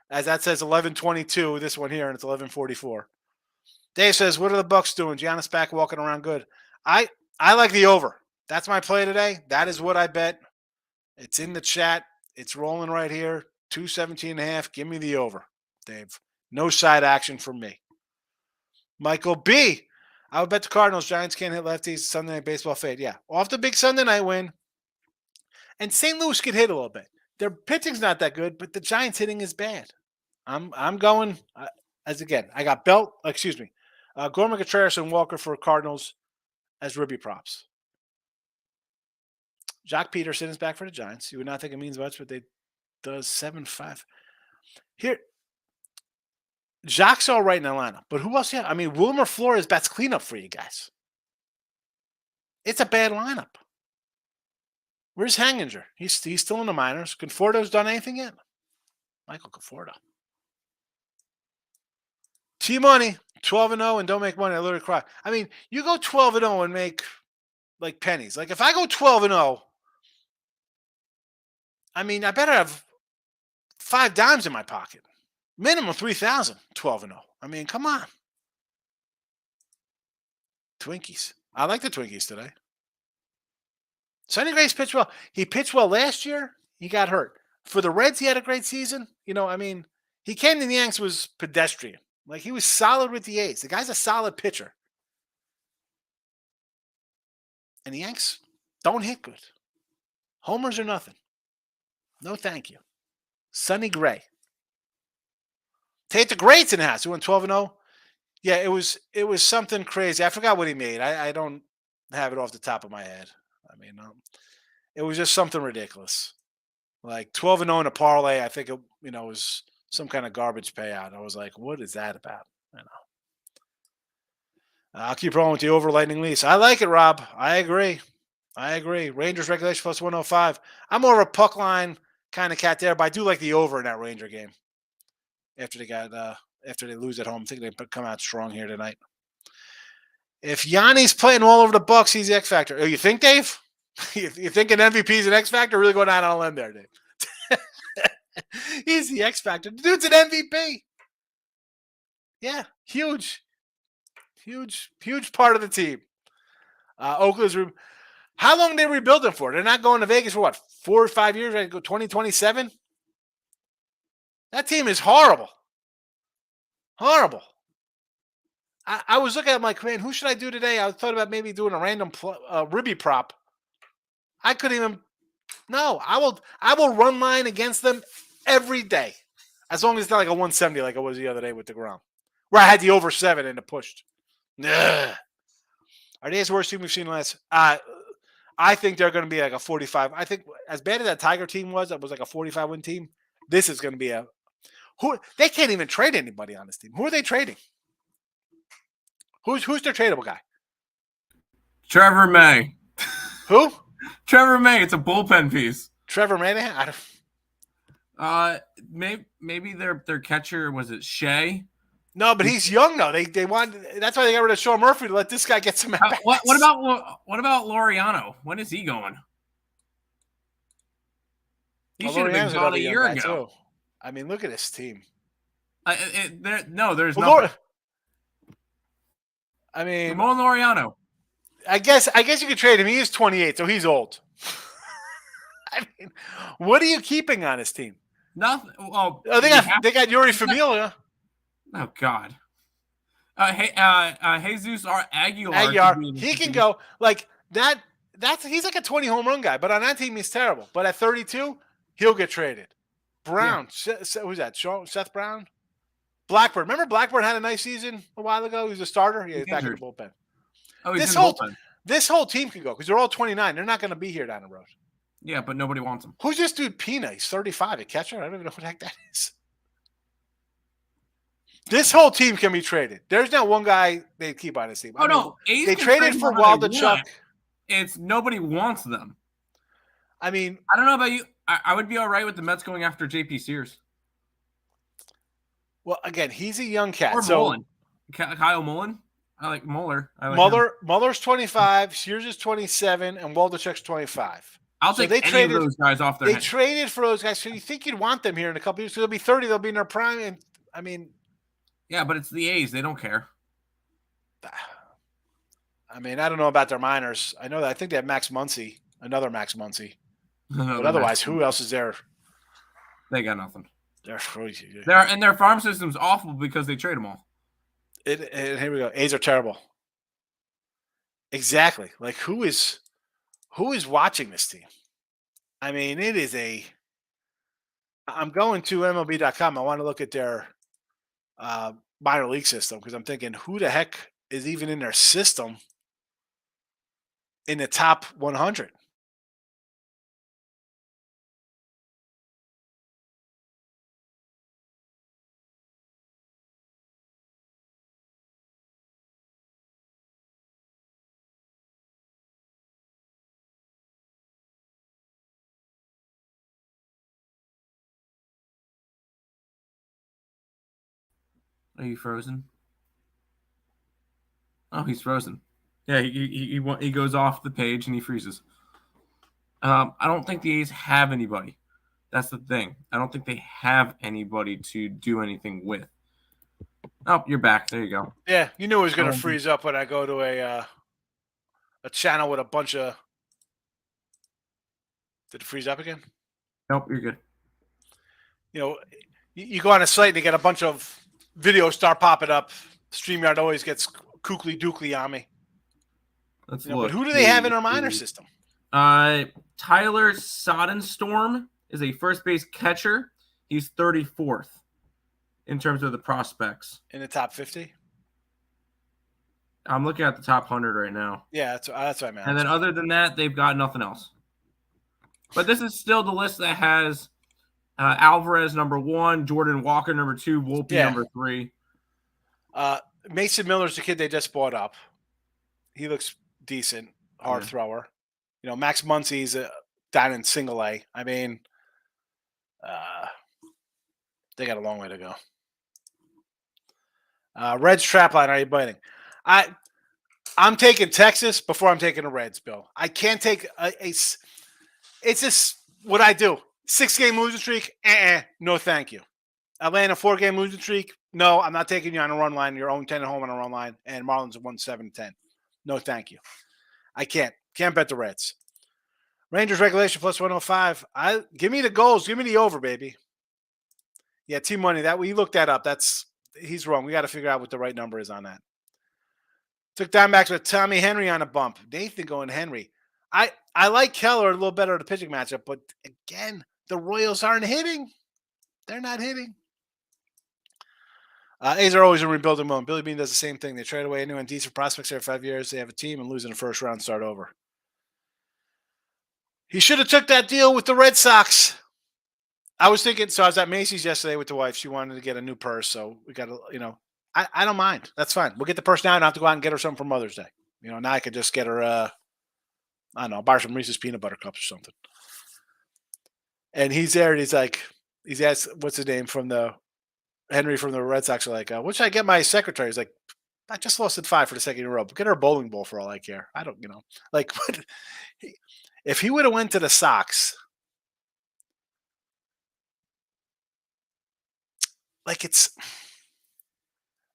that says 11:22, this one here, and it's 11:44. Dave says, what are the Bucks doing? Giannis back walking around good. I like the over. That's my play today. That is what I bet. It's in the chat. It's rolling right here. 217.5. Give me the over, Dave. No side action from me. Michael B. I would bet the Cardinals. Giants can't hit lefties. Sunday Night Baseball fade. Yeah. Off the big Sunday night win. And St. Louis could hit a little bit. Their pitching's not that good, but the Giants hitting is bad. I'm going, I got Gorman, Contreras, and Walker for Cardinals as Ribby props. Jock Peterson is back for the Giants. You would not think it means much, but they does 7-5. Here, Jock's all right in the lineup, but who else? Yeah, I mean, Wilmer Flores bats cleanup for you guys. It's a bad lineup. Where's Hanginger? He's still in the minors. Conforto's done anything yet? Michael Conforto. T-Money, 12-0 and don't make money. I literally cry. I mean, you go 12-0 and make like pennies. Like if I go 12-0, I mean, I better have 5 dimes in my pocket. Minimum 3,000, 12-0. I mean, come on. Twinkies. I like the Twinkies today. Sonny Gray's pitched well. He pitched well last year. He got hurt. For the Reds, he had a great season. He came to the Yanks was pedestrian. Like, he was solid with the A's. The guy's a solid pitcher. And the Yanks don't hit good. Homers are nothing. No thank you. Sonny Gray. Tate the Great's in the house. He went 12-0. Yeah, it was something crazy. I forgot what he made. I don't have it off the top of my head. I mean, it was just something ridiculous. Like 12-0 in a parlay. I think it was some kind of garbage payout. I was like, what is that about? I'll keep rolling with the over Lightning Lease. I like it, Rob. I agree. Rangers regulation plus 105. I'm more of a puck line kind of cat there, but I do like the over in that Ranger game. After they lose at home, I think they come out strong here tonight. If Yanni's playing all over the Bucks, he's the X factor. Oh, you think, Dave? You think an MVP is an X factor? Really going out on a limb there, Dave. He's the X factor. The dude's an MVP. Yeah, huge part of the team. Oakland's. How long are they rebuilding for? They're not going to Vegas for what? 4 or 5 years? Right? Go 2027. That team is horrible. Horrible. I was looking at my man, who should I do today? I thought about maybe doing a random Ribby prop. I couldn't even No, I will run line against them every day. As long as it's not like a 170 like it was the other day with DeGrom. Where I had the over 7 and it pushed. Ugh. Are they the worst team we've seen last? I think they're going to be like a 45. I think as bad as that Tiger team was, that was like a 45 win team. This is going to be they can't even trade anybody on this team. Who are they trading? Who's their tradable guy? Trevor May. Who? Trevor May. It's a bullpen piece. Trevor May? I don't... Maybe their catcher, was it Shea? No, but he's young though. They want, that's why they got rid of Sean Murphy to let this guy get some at bats. What about Laureano? When is he going? He should have been gone a year ago. Too. I mean, look at this team. There's nothing. I mean, Ramon Laureano. I guess you could trade him. He is 28, so he's old. I mean, what are you keeping on this team? Nothing. Well, they got Yuri Familia. Oh God. Jesus Aguilar. He can go like that. He's like a 20 home run guy, but on that team he's terrible. But at 32, he'll get traded. Brown, who's that? Seth Brown, Blackburn. Remember Blackburn had a nice season a while ago. He was a starter. Yeah, he's back in the bullpen. Oh, he's in the bullpen. This whole team can go because they're all 29. They're not going to be here down the road. Yeah, but nobody wants him. Who's this dude? Pina. He's 35. A catcher. I don't even know what the heck that is. This whole team can be traded. There's not one guy they keep on this team. They traded for Waldichuk. It's nobody wants them. I mean, I don't know about you. I would be all right with the Mets going after J.P. Sears. Well, again, he's a young cat. Or Mullen. Kyle Mullen. I like Muller. Muller's 25, Sears is 27, and Waldichuk's 25. I'll take any of those guys off their hands. They traded for those guys, so you think you'd want them here in a couple years. So they'll be 30, they'll be in their prime. And I mean, yeah, but it's the A's. They don't care. I mean, I don't know about their minors. I know that I think they have Max Muncy, another Max Muncy. But otherwise, who else is there? They got nothing. And their farm system's awful because they trade them all. And here we go. A's are terrible. Exactly. Like who is watching this team? I mean, it is I'm going to MLB.com. I want to look at their minor league system because I'm thinking, who the heck is even in their system in the top 100? Are you frozen? Oh, he's frozen. Yeah, he goes off the page and he freezes. I don't think the A's have anybody. That's the thing. I don't think they have anybody to do anything with. Oh, you're back. There you go. Yeah, you knew it was going to freeze up when I go to a channel with a bunch of. Did it freeze up again? Nope, you're good. You know, you go on a site and you get a bunch of videos start popping up. StreamYard always gets kookly dookly on me. Let's look. But who do they have in our minor system? Tyler Sodenstrom is a first base catcher. He's 34th in terms of the prospects. In the top 50? I'm looking at the top 100 right now. Yeah, that's what I meant. And then other than that, they've got nothing else. But this is still the list that has Alvarez number 1, Jordan Walker number 2, Volpe number 3. Mason Miller's the kid they just bought up. He looks decent, hard thrower. You know, Max Muncy's down in single A. I mean, they got a long way to go. Reds trap line, are you biting? I'm taking Texas before I'm taking the Reds, Bill. I can't take it's just what I do. 6-game losing streak, no thank you. Atlanta 4-game losing streak, no, I'm not taking you on a run line. You're 0-10 at home on a run line, and Marlins are 1-7-10. No thank you. I can't bet the Reds. Rangers regulation plus 105. Give me the goals. Give me the over, baby. Yeah, team money. That we looked that up. He's wrong. We got to figure out what the right number is on that. Took Diamondbacks with Tommy Henry on a bump. Nathan going Henry. I like Keller a little better at the pitching matchup, but again, the Royals aren't hitting. They're not hitting. A's are always in rebuilding mode. Billy Bean does the same thing. They trade away anyone decent prospects every 5 years. They have a team and lose in the first round, start over. He should have took that deal with the Red Sox. I was thinking, so I was at Macy's yesterday with the wife. She wanted to get a new purse, so we got to, I don't mind. That's fine. We'll get the purse now and I have to go out and get her something for Mother's Day. Now I could just get her, I don't know, buy her some Reese's peanut butter cups or something. And he's there and he's asked, what's his name from Henry from the Red Sox are like, what should I get my secretary? He's like, I just lost at 5 for the second in a row. Get her a bowling ball for all I care. I don't, like if he would have went to the Sox,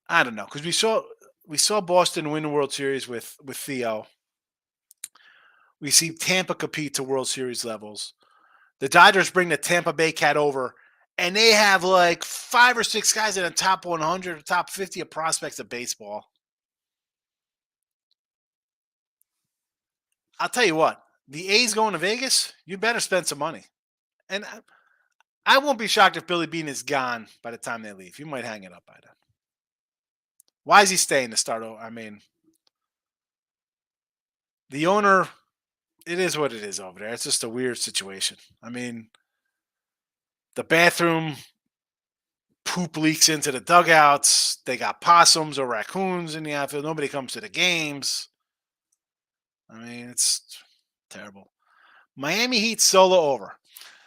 I don't know, because we saw Boston win the World Series with Theo. We see Tampa compete to World Series levels. The Dodgers bring the Tampa Bay Cat over, and they have like 5 or 6 guys in the top 100 or top 50 of prospects of baseball. I'll tell you what, the A's going to Vegas, you better spend some money. And I won't be shocked if Billy Bean is gone by the time they leave. He might hang it up by then. Why is he staying to start? I mean, the owner, it is what it is over there. It's just a weird situation. I mean, the bathroom poop leaks into the dugouts. They got possums or raccoons in the outfield. Nobody comes to the games. I mean, it's terrible. Miami Heat solo over.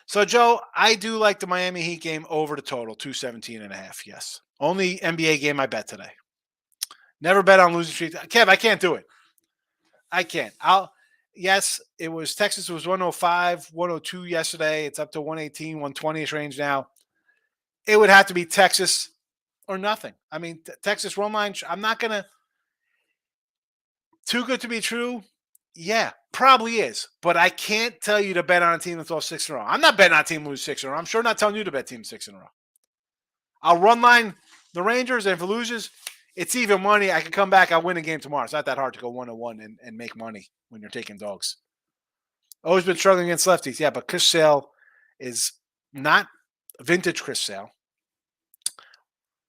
So, Joe, I do like the Miami Heat game over the total, 217.5. Yes. Only NBA game I bet today. Never bet on losing streak. Kev, I can't do it. I can't. Yes, it was Texas was 105, 102 yesterday. It's up to 118, 120ish range now. It would have to be Texas or nothing. I mean, Texas run line, I'm not going to. Too good to be true? Yeah, probably is. But I can't tell you to bet on a team that's lost 6 in a row. I'm not betting on a team to lose 6 in a row. I'm sure not telling you to bet team 6 in a row. I'll run line the Rangers, and if it loses, it's even money. I can come back. I'll win a game tomorrow. It's not that hard to go 1-1 and make money when you're taking dogs. Always been struggling against lefties. Yeah, but Chris Sale is not vintage Chris Sale.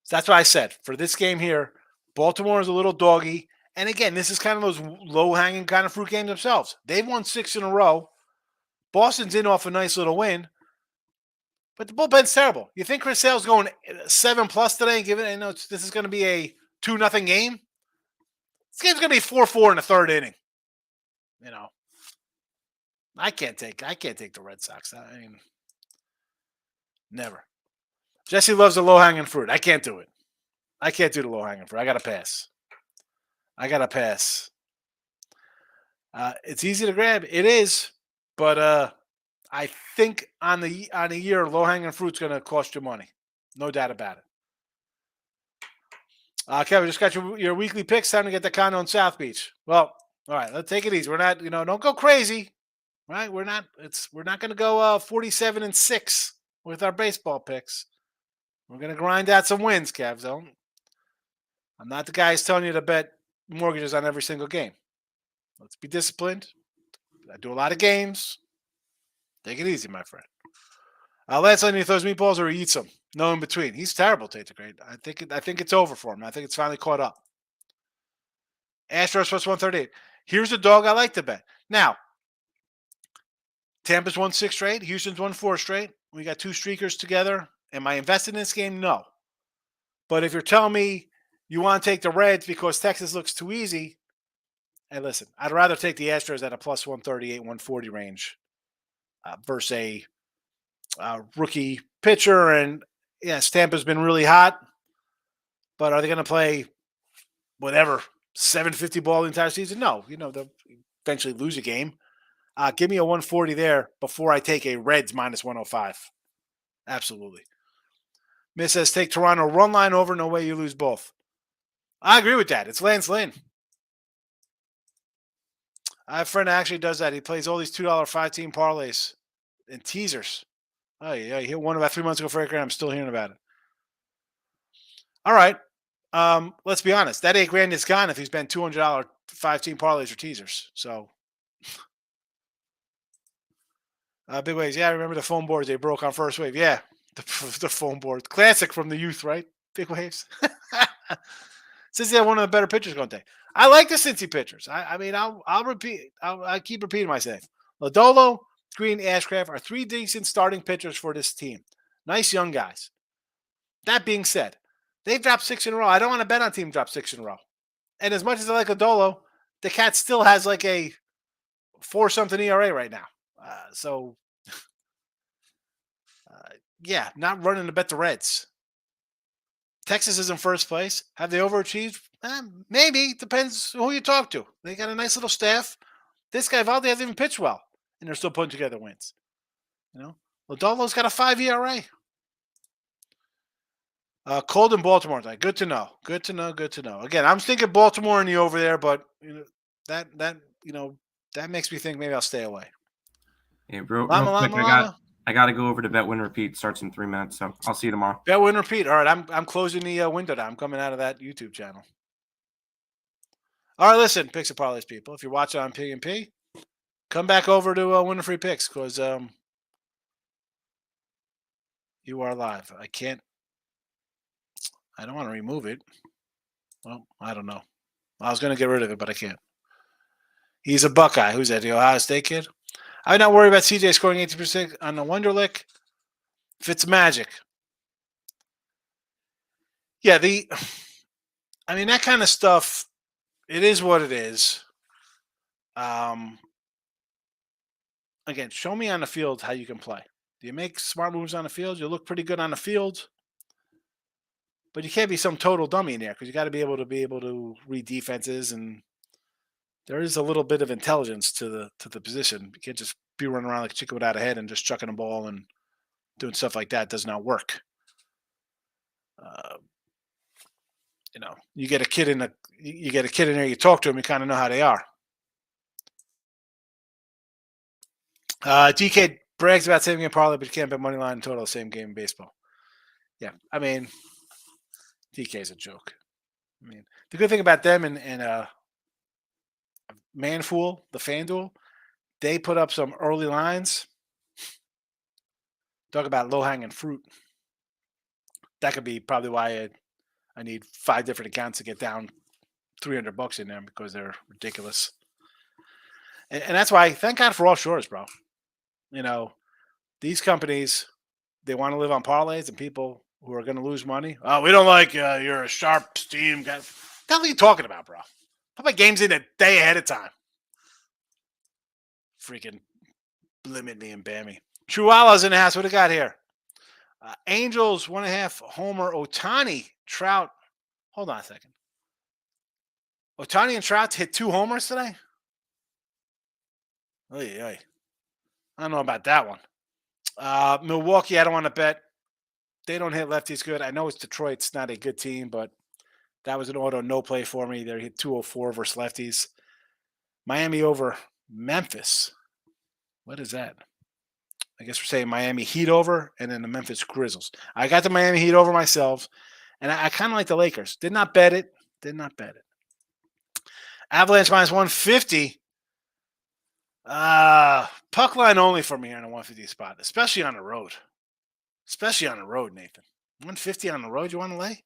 So that's what I said. For this game here, Baltimore is a little doggy. And again, this is kind of those low-hanging kind of fruit games themselves. They've won 6 in a row. Boston's in off a nice little win. But the bullpen's terrible. You think Chris Sale's going 7+ today and giving it, this is going to be a 2-0 game? This game's going to be 4-4 in the third inning. I can't take the Red Sox. I mean, never. Jesse loves the low-hanging fruit. I can't do it. I can't do the low-hanging fruit. I got to pass. It's easy to grab. It is, but I think on a year, low-hanging fruit's going to cost you money. No doubt about it. Kevin, just got your weekly picks. Time to get the condo in South Beach. Well, all right, let's take it easy. We're not, don't go crazy, right? We're not going to go 47-6 with our baseball picks. We're going to grind out some wins, Kev. I'm not the guy who's telling you to bet mortgages on every single game. Let's be disciplined. I do a lot of games. Take it easy, my friend. Lance Lane, he throws meatballs or he eats them. No in between. He's terrible, Tate the Great. I think it's over for him. I think it's finally caught up. Astros plus 138. Here's a dog I like to bet. Now, Tampa's won 6 straight. Houston's won 4 straight. We got 2 streakers together. Am I invested in this game? No. But if you're telling me you want to take the Reds because Texas looks too easy, hey, listen, I'd rather take the Astros at a plus 138, 140 range versus a rookie pitcher. And yes, Tampa's been really hot, but are they going to play whatever 750 ball the entire season? No, they'll eventually lose a game. Give me a 140 there before I take a Reds minus 105. Absolutely. Miss says take Toronto run line over. No way you lose both. I agree with that. It's Lance Lynn. I have a friend that actually does that. He plays all these $2 5-team parlays and teasers. Oh, yeah. He hit one about 3 months ago for $8 grand. I'm still hearing about it. All right. Let's be honest. That $8 grand is gone if he's been $200 5-team parlays or teasers. So Big waves. Yeah, I remember the foam boards they broke on first wave. Yeah, the foam boards. Classic from the youth, right? Big waves. Since they're one of the better pitchers going to take. I like the Cincy pitchers. I mean, I'll repeat. I keep repeating myself. Lodolo, Green, Ashcraft are 3 decent starting pitchers for this team. Nice young guys. That being said, they've dropped 6 in a row. I don't want to bet on team drop 6 in a row. And as much as I like Lodolo, the cat still has like a 4-something ERA right now. Yeah, not running to bet the Reds. Texas is in first place. Have they overachieved? Maybe. Depends who you talk to. They got a nice little staff. This guy Valde hasn't even pitched well, and they're still putting together wins. Lodolo's got a 5 ERA. Cold in Baltimore tonight. Good to know. Good to know. Again, I'm thinking Baltimore in the over there, but that makes me think maybe I'll stay away. Yeah, real quick, I got to go over to Bet Win Repeat. Starts in 3 minutes, so I'll see you tomorrow. Bet Win Repeat. All right, I'm closing the window down. I'm coming out of that YouTube channel. All right, listen, Picks and Parlays people. If you're watching on P&P, come back over to Winner Free Picks because you are live. I don't want to remove it. Well, I don't know. I was going to get rid of it, but I can't. He's a Buckeye. Who's that? The Ohio State kid? I'm not worried about CJ scoring 80% on the Wonderlic. Fitzmagic. Yeah, that kind of stuff, it is what it is. Again, show me on the field how you can play. Do you make smart moves on the field? You look pretty good on the field. But you can't be some total dummy in there because you got to be able to read defenses, and there is a little bit of intelligence to the position. You can't just be running around like a chicken without a head and just chucking a ball and doing stuff like that. It does not work. You get a kid in there. You talk to them. You kind of know how they are. DK brags about same game parlay, but you can't bet money line and total the same game in baseball. Yeah, I mean, DK is a joke. I mean, the good thing about them and Manfool, the FanDuel, they put up some early lines. Talk about low-hanging fruit. That could be probably why I need 5 different accounts to get down $300 in them because they're ridiculous. And that's why, thank God for offshores, bro. These companies, they want to live on parlays and people who are going to lose money. Oh, we don't like you're a sharp steam guy. What the hell are you talking about, bro? How about games in a day ahead of time? Freaking limit me and Bammy. Chihuahua's in the house. What do we got here? Angels 1.5 homer. Ohtani, Trout. Hold on a second. Ohtani and Trout hit 2 homers today? I don't know about that one. Milwaukee, I don't want to bet. They don't hit lefties good. I know it's Detroit. It's not a good team, but that was an auto no play for me. They hit 204 versus lefties. Miami over Memphis. What is that? I guess we're saying Miami Heat over and then the Memphis Grizzlies. I got the Miami Heat over myself, and I kind of like the Lakers. Did not bet it. Avalanche minus 150. Puck line only for me here in a 150 spot, especially on the road. Nathan. 150 on the road, you want to lay?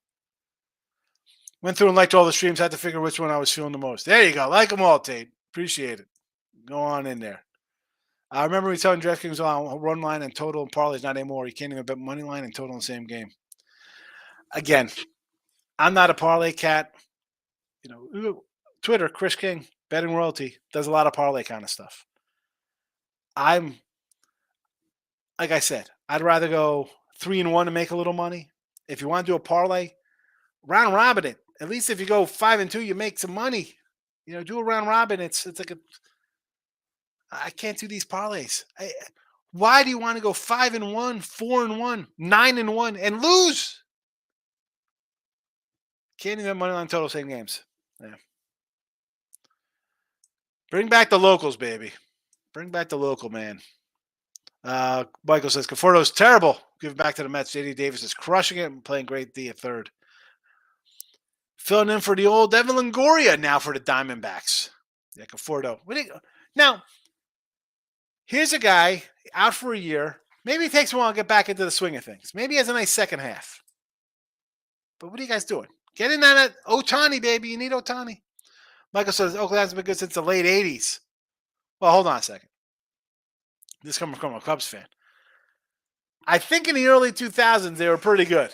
Went through and liked all the streams, had to figure which one I was feeling the most. There you go. Like them all, Tate. Appreciate it. Go on in there. I remember we telling DraftKings on run line and total and parlays, not anymore. You can't even bet money line and total in the same game. Again, I'm not a parlay cat. Twitter, Chris King, betting royalty, does a lot of parlay kind of stuff. Like I said, I'd rather go 3-1 and make a little money. If you want to do a parlay, round robin it. At least if you go 5-2, you make some money. Do a round robin. It's like I can't do these parlays. Why do you want to go 5-1, 4-1, 9-1, and lose? Can't even money line total same games. Yeah. Bring back the locals, baby. Bring back the local, man. Michael says, Conforto's terrible. Give it back to the Mets. J.D. Davis is crushing it and playing great D at third. Filling in for the old Evan Longoria now for the Diamondbacks. Yeah, Conforto. Now, here's a guy. out for a year. Maybe it takes him a while to get back into the swing of things. Maybe he has a nice second half. But what are you guys doing? Get in on that Otani, baby. You need Otani. Michael says Oakland hasn't been good since the late 80s. Well, hold on a second. This coming from a Cubs fan. I think in the early 2000s, they were pretty good.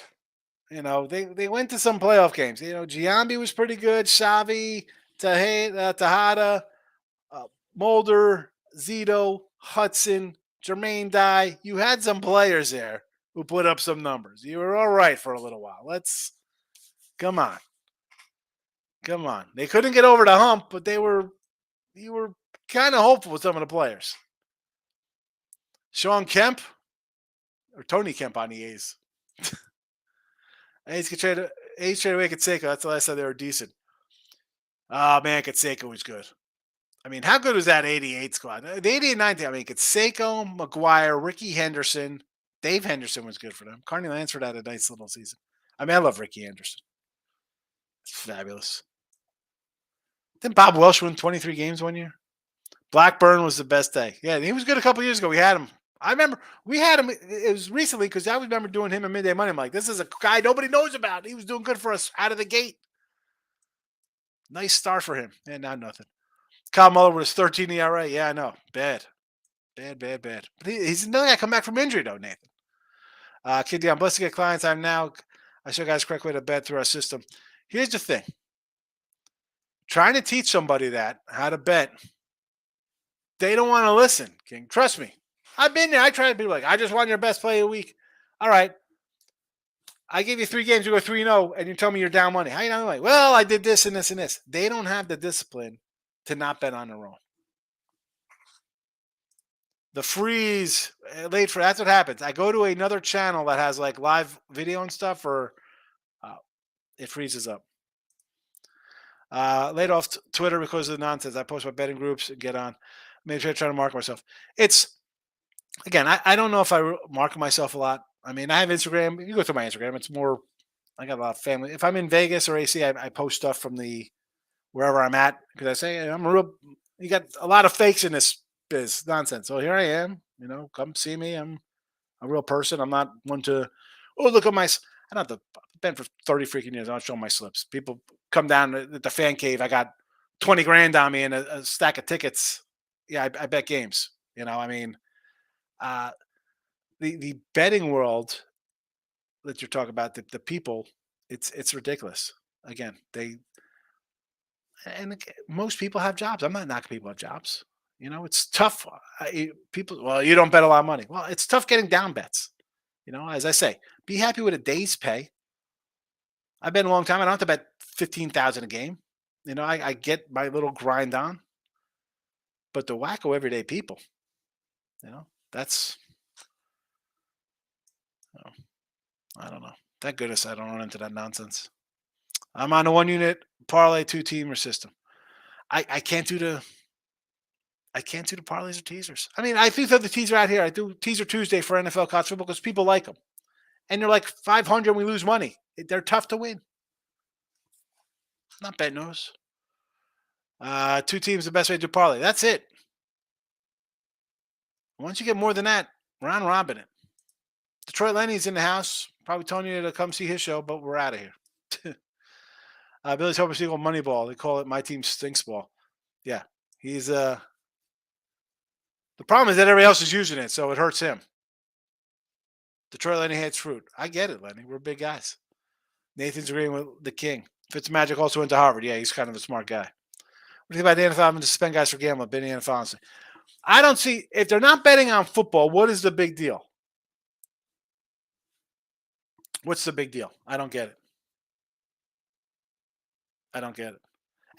They went to some playoff games. Giambi was pretty good. Xavi, Tejada, Mulder, Zito, Hudson, Jermaine Dye. You had some players there who put up some numbers. You were all right for a little while. Come on. They couldn't get over the hump, but you were kind of hopeful with some of the players. Sean Kemp or Tony Kemp on the A's. A's trade away Canseco. That's the last time they were decent. Oh, man, Canseco was good. I mean, how good was that 88 squad? The 88 90, I mean, Canseco, McGuire, Ricky Henderson. Dave Henderson was good for them. Carney Lansford had a nice little season. I mean, I love Ricky Henderson. It's fabulous. Didn't Bob Welsh win 23 games one year? Blackburn was the best day. Yeah, he was good a couple years ago. We had him. I remember we had him. It was recently because I remember doing him in Midday Money. I'm like, this is a guy nobody knows about. He was doing good for us out of the gate. Nice start for him. And now nothing. Kyle Muller with his 13 ERA. Yeah, I know. Bad. But he's another guy come back from injury, though, Nathan. Kid, I'm blessed to get clients. I show guys the correct way to bet through our system. Here's the thing. Trying to teach somebody how to bet, they don't want to listen, King. Trust me. I've been there. I try to be like, I just want your best play of the week. All right. I give you 3 games, you go 3-0, and you tell me you're down money. How you down money? Well, I did this and this and this. They don't have the discipline to not bet on their own. The freeze, that's what happens. I go to another channel that has like live video and stuff, or it freezes up. Laid off Twitter because of the nonsense. I post my betting groups and get on. Maybe trying to market myself. Again, I don't know if I market myself a lot. I mean, I have Instagram. You go through my Instagram. It's more, I got a lot of family. If I'm in Vegas or AC, I post stuff from wherever I'm at because I say you got a lot of fakes in this biz nonsense. So here I am, come see me. I'm a real person. I'm not one to, look at my, I don't have to, I've been for 30 freaking years. I don't show my slips. People come down at the fan cave. I got 20 grand on me and a stack of tickets. Yeah, I bet games. I mean, the betting world that you're talking about, the people, it's ridiculous. Again, most people have jobs. I'm not knocking people have jobs. It's tough. Well, you don't bet a lot of money. Well, it's tough getting down bets. As I say, be happy with a day's pay. I've been a long time. I don't have to bet 15,000 a game. I get my little grind on. But the wacko everyday people, that's, I don't know. Thank goodness I don't run into that nonsense. I'm on a 1-unit parlay 2-teamer system. I can't do the parlays or teasers. I mean, I do throw the teaser out here. I do Teaser Tuesday for NFL college football because people like them. And they're like 500 and we lose money. They're tough to win. Not betting those. 2 teams, the best way to do parlay. That's it. Once you get more than that, round robin it. Detroit Lenny's in the house. Probably telling you to come see his show, but we're out of here. Billy's Hopper Seagull Moneyball. They call it My Team Stinks Ball. Yeah. He's the problem is that everybody else is using it, so it hurts him. Detroit Lenny hates fruit. I get it, Lenny. We're big guys. Nathan's agreeing with the king. Fitzmagic also went to Harvard. Yeah, he's kind of a smart guy. What do you think about the NFL having to suspend guys for gambling? Betting the NFL, honestly. I don't see, if they're not betting on football, what is the big deal? What's the big deal? I don't get it.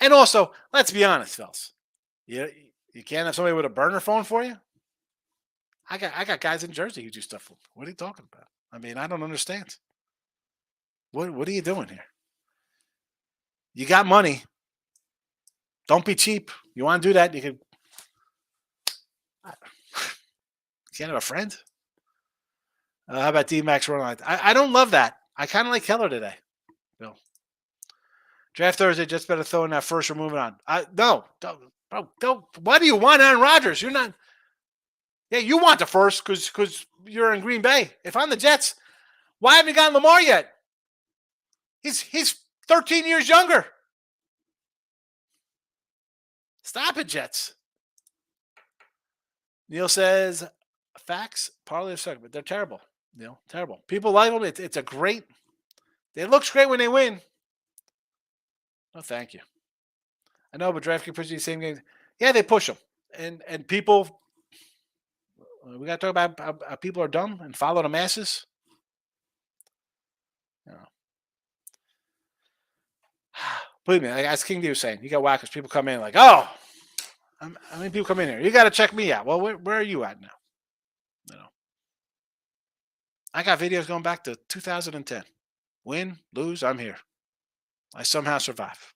And also, let's be honest, fellas. You can't have somebody with a burner phone for you? I got guys in Jersey who do stuff. What are you talking about? I mean, I don't understand. What are you doing here? You got money. Don't be cheap. You want to do that, you can. You can't have a friend? How about D-Max run? I don't love that. I kind of like Keller today. No. Draft Thursday, just better throw in that first or moving on. No. Don't. What do you want Aaron Rodgers? You're not. Yeah, you want the first because you're in Green Bay. If I'm the Jets, why haven't you gotten Lamar yet? He's 13 years younger. Stop it, Jets. Neil says, facts, parlay of segment. They're terrible. Neil, terrible. People like them. It's a great. It looks great when they win. No, thank you. I know, but DraftKings pushes the same games. Yeah, they push them, and people. We got to talk about how people are dumb and follow the masses. You know. Believe me, like as King D was saying, you got whackers. People come in like, oh, how many people come in here? You got to check me out. Well, where are you at now? You know, I got videos going back to 2010. Win, lose, I'm here. I somehow survive.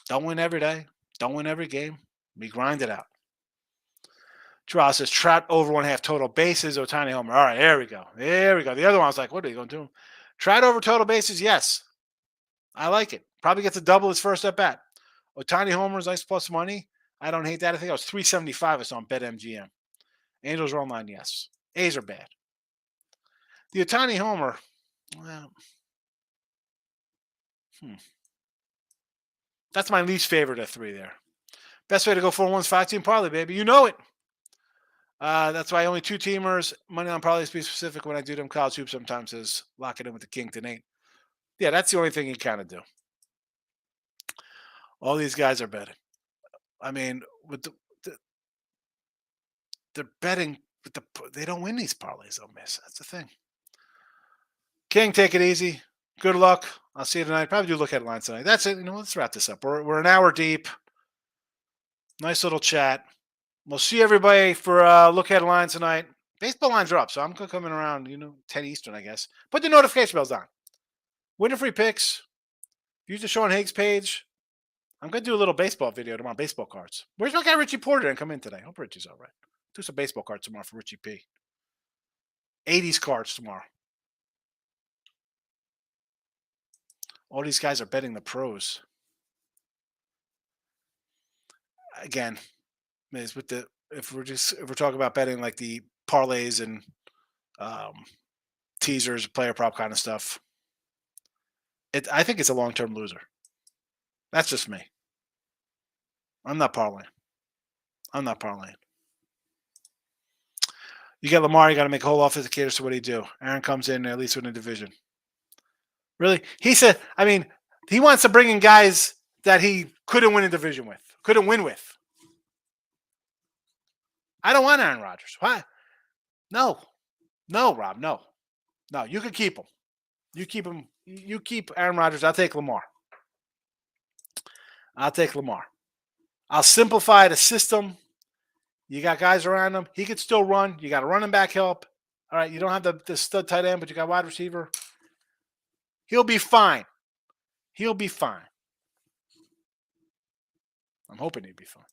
Don't win every day. Don't win every game. We grind it out. Terrell says Trout over 1.5 total bases. Ohtani homer. All right, there we go. There we go. The other one I was like, what are you going to do? Trout over total bases, yes. I like it. Probably gets a double his first at bat. Ohtani homers, nice plus money. I don't hate that. I think I was 375 I saw on BetMGM. Angels are online, yes. A's are bad. The Ohtani homer, well, that's my least favorite of three there. Best way to go 4-1's 5-team parlay, baby. You know it. That's why only 2-teamers. Money on parlays, be specific when I do them. College hoops sometimes is lock it in with the king to Nate. Yeah, that's the only thing you kind of do. All these guys are betting. I mean, with they're betting, but they don't win these parlays, they'll miss. That's the thing. King, take it easy. Good luck. I'll see you tonight. Probably do look at lines tonight. That's it. Let's wrap this up. We're an hour deep. Nice little chat. We'll see everybody for look at lines tonight. Baseball lines are up, so I'm coming around, 10 Eastern, I guess. Put the notification bells on. Winner free picks. Use the Sean Higgs page. I'm going to do a little baseball video tomorrow, baseball cards. Where's my guy Richie Porter didn't come in today? Hope Richie's all right. Do some baseball cards tomorrow for Richie P. 80s cards tomorrow. All these guys are betting the pros. Again, is with if we're talking about betting like the parlays and teasers, player prop kind of stuff, I think it's a long-term loser. That's just me. I'm not parlaying. You get Lamar, you got to make a whole offensive cater. So what do you do? Aaron comes in at least win the division. Really? He said, he wants to bring in guys that he couldn't win a division with, couldn't win with. I don't want Aaron Rodgers. Why? No, Rob, no. You can keep him. You keep him. You keep Aaron Rodgers. I'll take Lamar. I'll simplify the system. You got guys around him. He could still run. You got a running back help. All right, you don't have the stud tight end, but you got wide receiver. He'll be fine. I'm hoping he'll be fine.